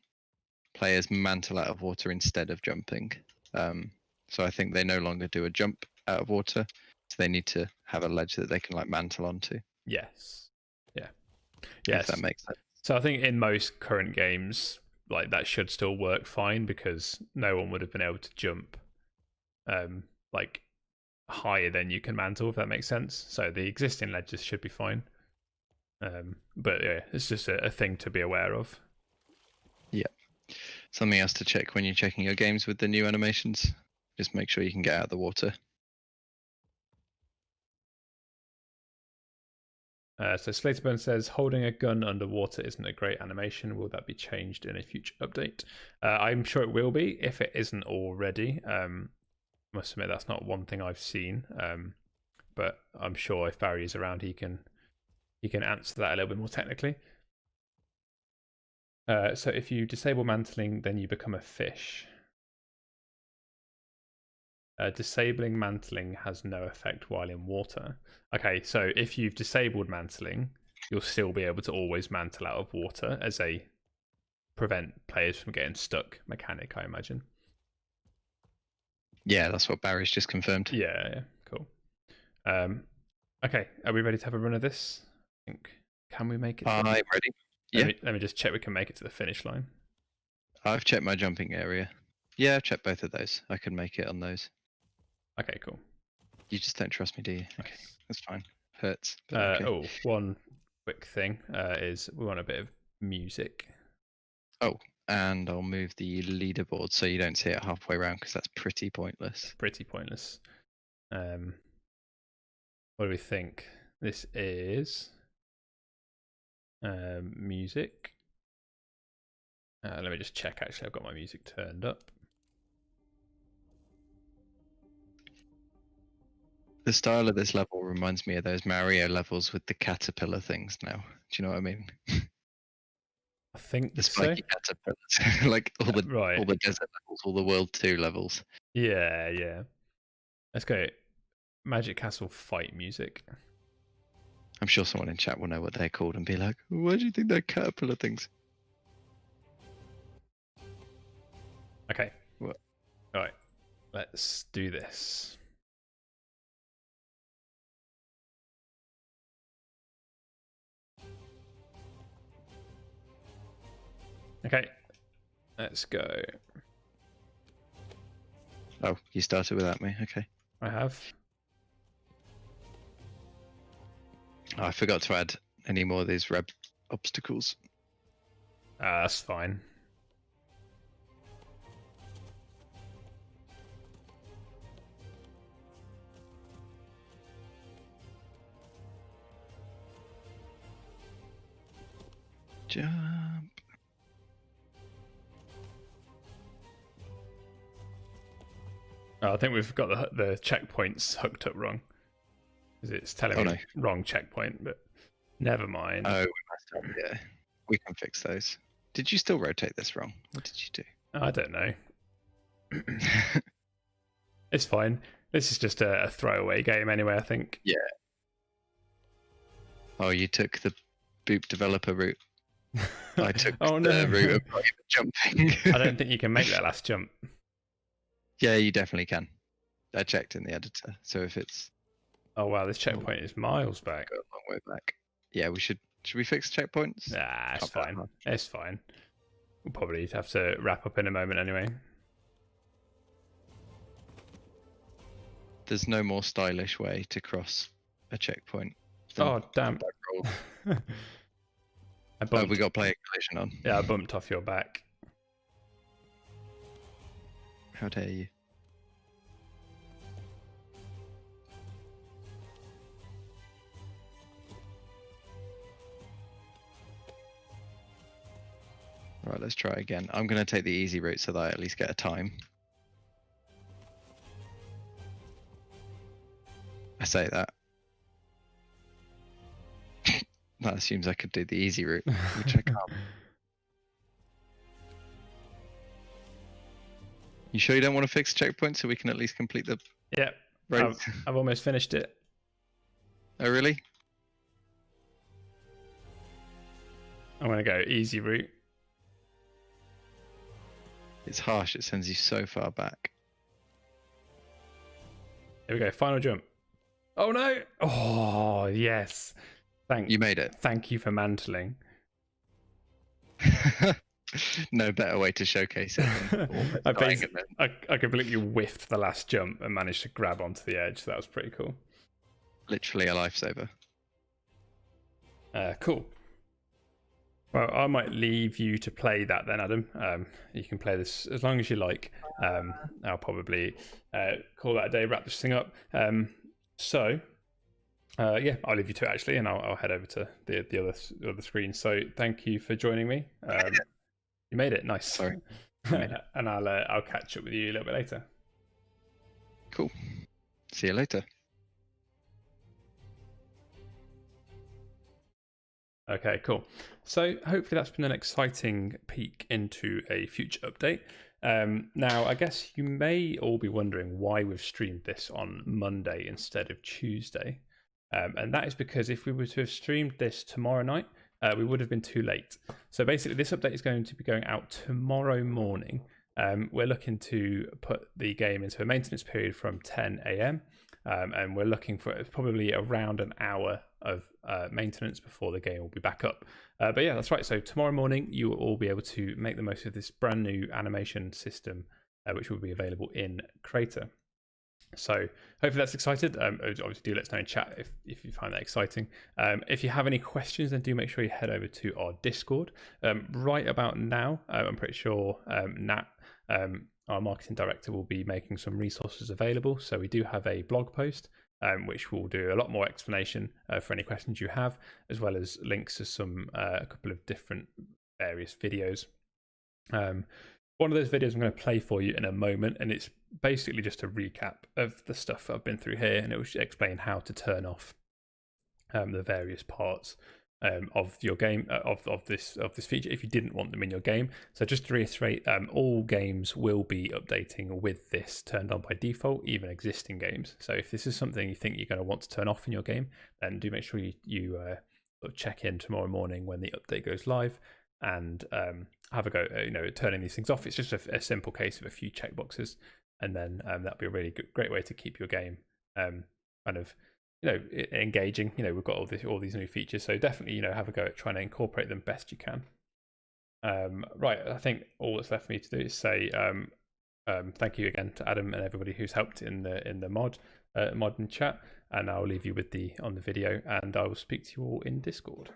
players mantle out of water instead of jumping. So I think they no longer do a jump out of water. So they need to have a ledge that they can like mantle onto. Yes. Yeah. If that makes sense. So I think in most current games, like that should still work fine because no one would have been able to jump like higher than you can mantle, if that makes sense. So the existing ledges should be fine. But yeah, it's just a thing to be aware of. Yeah. Something else to check when you're checking your games with the new animations. Just make sure you can get out of the water. So Slaterburn says, holding a gun underwater isn't a great animation. Will that be changed in a future update? I'm sure it will be, if it isn't already. I must admit, that's not one thing I've seen. But I'm sure if Barry is around, he can answer that a little bit more technically. So if you disable mantling, then you become a fish. Disabling mantling has no effect while in water. Okay, so if you've disabled mantling, you'll still be able to always mantle out of water as a prevent players from getting stuck mechanic, I imagine. Yeah, that's what Barry's just confirmed. Yeah, cool. Okay, are we ready to have a run of this? I think. Can we make it? I'm ready. Yeah. Let me just check we can make it to the finish line. I've checked my jumping area. Yeah, I've checked both of those. I can make it on those. Okay, cool. You just don't trust me, do you? Okay, that's fine. Hurts. Okay. Oh, one quick thing is we want a bit of music. Oh, and I'll move the leaderboard so you don't see it halfway around because that's pretty pointless. Pretty pointless. What do we think? This is music. Let me just check. Actually, I've got my music turned up. The style of this level reminds me of those Mario levels with the caterpillar things now. Do you know what I mean? I think the spiky caterpillars, like all the desert levels, all the World 2 levels. Yeah. Let's go. Magic Castle fight music. I'm sure someone in chat will know what they're called and be like, "Why do you think they're caterpillar things?" Okay. What? All right. Let's do this. Okay, let's go. Oh, you started without me. Okay. I have. Oh, I forgot to add any more of these red obstacles. That's fine. Jump. Oh, I think we've got the checkpoints hooked up wrong. Because it's telling me wrong checkpoint, but never mind. Oh, we messed up. Yeah, we can fix those. Did you still rotate this wrong? What did you do? I don't know. It's fine. This is just a throwaway game anyway, I think. Yeah. Oh, you took the Boop developer route. I took the route of jumping. I don't think you can make that last jump. Yeah, you definitely can. I checked in the editor. So if it's... Oh, wow, this checkpoint is miles back. Go a long way back. Yeah, we should we fix checkpoints? Nah, it's fine. It's fine. We'll probably have to wrap up in a moment anyway. There's no more stylish way to cross a checkpoint. Oh, damn. We got player collision on. Yeah, I bumped off your back. How dare you? Right, let's try again. I'm going to take the easy route so that I at least get a time. I say that. That assumes I could do the easy route, which I can't. You sure you don't want to fix checkpoints so we can at least complete the... Yeah, I've almost finished it. Oh, really? I'm going to go easy route. It's harsh. It sends you so far back. Here we go. Final jump. Oh no! Oh yes. You made it. Thank you for mantling. No better way to showcase it. I completely whiffed the last jump and managed to grab onto the edge. So that was pretty cool. Literally a lifesaver. Cool. Well, I might leave you to play that then, Adam. You can play this as long as you like. I'll probably call that a day, wrap this thing up. So, yeah, I'll leave you to it actually, and I'll head over to the other screen. So, thank you for joining me. You made it. Nice. Sorry. And I'll catch up with you a little bit later. Cool. See you later. Okay, cool. So hopefully that's been an exciting peek into a future update. Now, I guess you may all be wondering why we've streamed this on Monday instead of Tuesday. And that is because if we were to have streamed this tomorrow night, we would have been too late. So basically, this update is going to be going out tomorrow morning. We're looking to put the game into a maintenance period from 10 a.m. And we're looking for probably around an hour of maintenance before the game will be back up. But yeah, that's right. So tomorrow morning, you will all be able to make the most of this brand new animation system, which will be available in Crayta. So hopefully that's excited. Obviously, do let us know in chat if you find that exciting. If you have any questions, then do make sure you head over to our Discord. Right about now, I'm pretty sure Nat, our marketing director, will be making some resources available. So we do have a blog post, which will do a lot more explanation for any questions you have, as well as links to a couple of different various videos. One of those videos I'm going to play for you in a moment, and it's basically just a recap of the stuff I've been through here, and it will explain how to turn off the various parts of your game, of this feature if you didn't want them in your game. So just to reiterate, all games will be updating with this turned on by default, even existing games. So if this is something you think you're going to want to turn off in your game, then do make sure you check in tomorrow morning when the update goes live, and have a go turning these things off. It's just a simple case of a few checkboxes, and then that'll be a really great way to keep your game kind of engaging. We've got all these new features, so definitely have a go at trying to incorporate them best you can. Right, I think all that's left for me to do is say thank you again to Adam and everybody who's helped in the mod and chat, and I'll leave you with on the video, and I will speak to you all in Discord.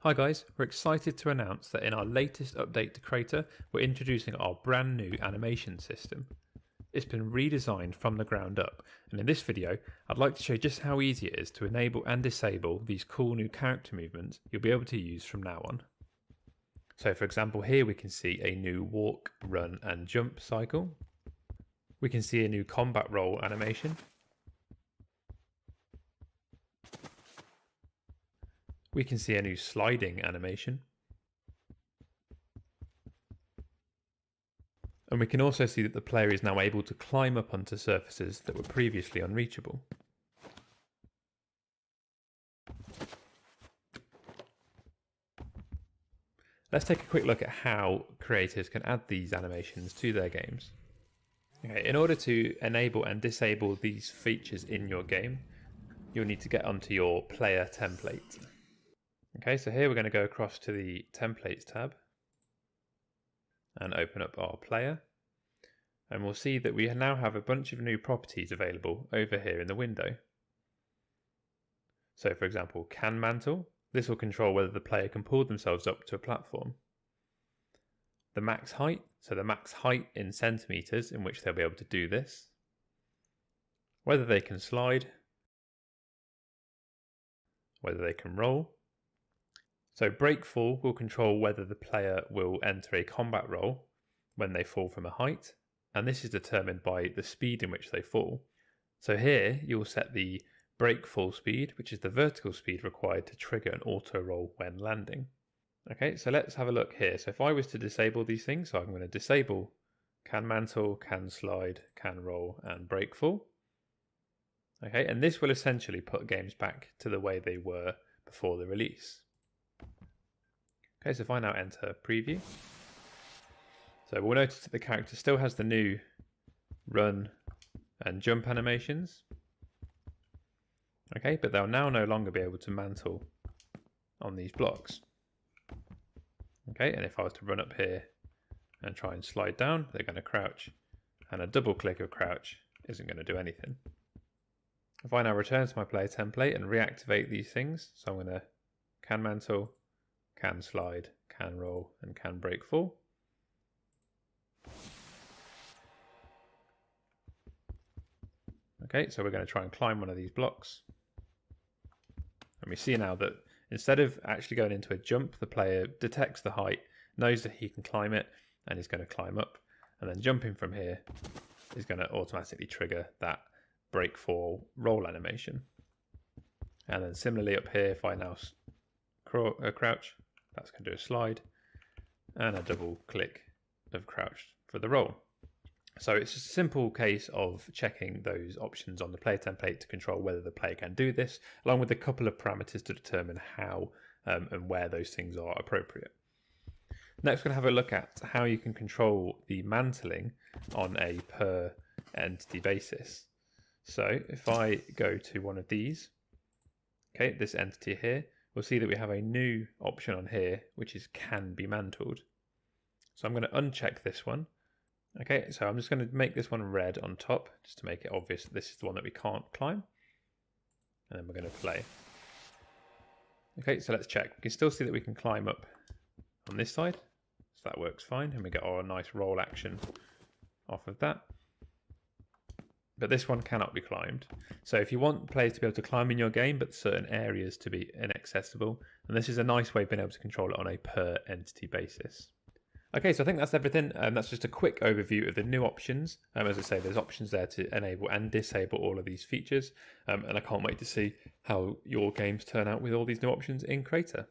Hi guys, we're excited to announce that in our latest update to Crayta, we're introducing our brand new animation system. It's been redesigned from the ground up, and in this video, I'd like to show just how easy it is to enable and disable these cool new character movements you'll be able to use from now on. So for example, here we can see a new walk, run and jump cycle. We can see a new combat roll animation. We can see a new sliding animation. And we can also see that the player is now able to climb up onto surfaces that were previously unreachable. Let's take a quick look at how creators can add these animations to their games. Okay, in order to enable and disable these features in your game, you'll need to get onto your player template. Okay, so here we're going to go across to the Templates tab and open up our player. And we'll see that we now have a bunch of new properties available over here in the window. So for example, can mantle. This will control whether the player can pull themselves up to a platform. The max height, so the max height in centimeters in which they'll be able to do this. Whether they can slide. Whether they can roll. So break fall will control whether the player will enter a combat roll when they fall from a height, and this is determined by the speed in which they fall. So here you'll set the break fall speed, which is the vertical speed required to trigger an auto roll when landing. Okay, so let's have a look here. So if I was to disable these things, so I'm going to disable can mantle, can slide, can roll, and break fall. Okay, and this will essentially put games back to the way they were before the release. Okay, so if I now enter preview, so we'll notice that the character still has the new run and jump animations. Okay, but they'll now no longer be able to mantle on these blocks. Okay, and if I was to run up here and try and slide down, they're going to crouch, and a double click of crouch isn't going to do anything. If I now return to my player template and reactivate these things, so I'm going to can mantle, can slide, can roll, and can break fall. Okay, so we're going to try and climb one of these blocks. And we see now that instead of actually going into a jump, the player detects the height, knows that he can climb it, and is going to climb up. And then jumping from here is going to automatically trigger that break fall roll animation. And then similarly up here, if I now crouch, that's going to do a slide and a double click of crouch for the roll. So it's a simple case of checking those options on the player template to control whether the player can do this, along with a couple of parameters to determine how and where those things are appropriate. Next, we're going to have a look at how you can control the mantling on a per entity basis. So if I go to one of these, okay, this entity here, we'll see that we have a new option on here, which is can be mantled. So I'm going to uncheck this one. Okay, so I'm just going to make this one red on top, just to make it obvious that this is the one that we can't climb. And then we're going to play. Okay, so let's check. We can still see that we can climb up on this side. So that works fine, and we get our nice roll action off of that. But this one cannot be climbed. So if you want players to be able to climb in your game, but certain areas to be inaccessible, and this is a nice way of being able to control it on a per entity basis. Okay, so I think that's everything. That's just a quick overview of the new options. As I say, there's options there to enable and disable all of these features. And I can't wait to see how your games turn out with all these new options in Crayta.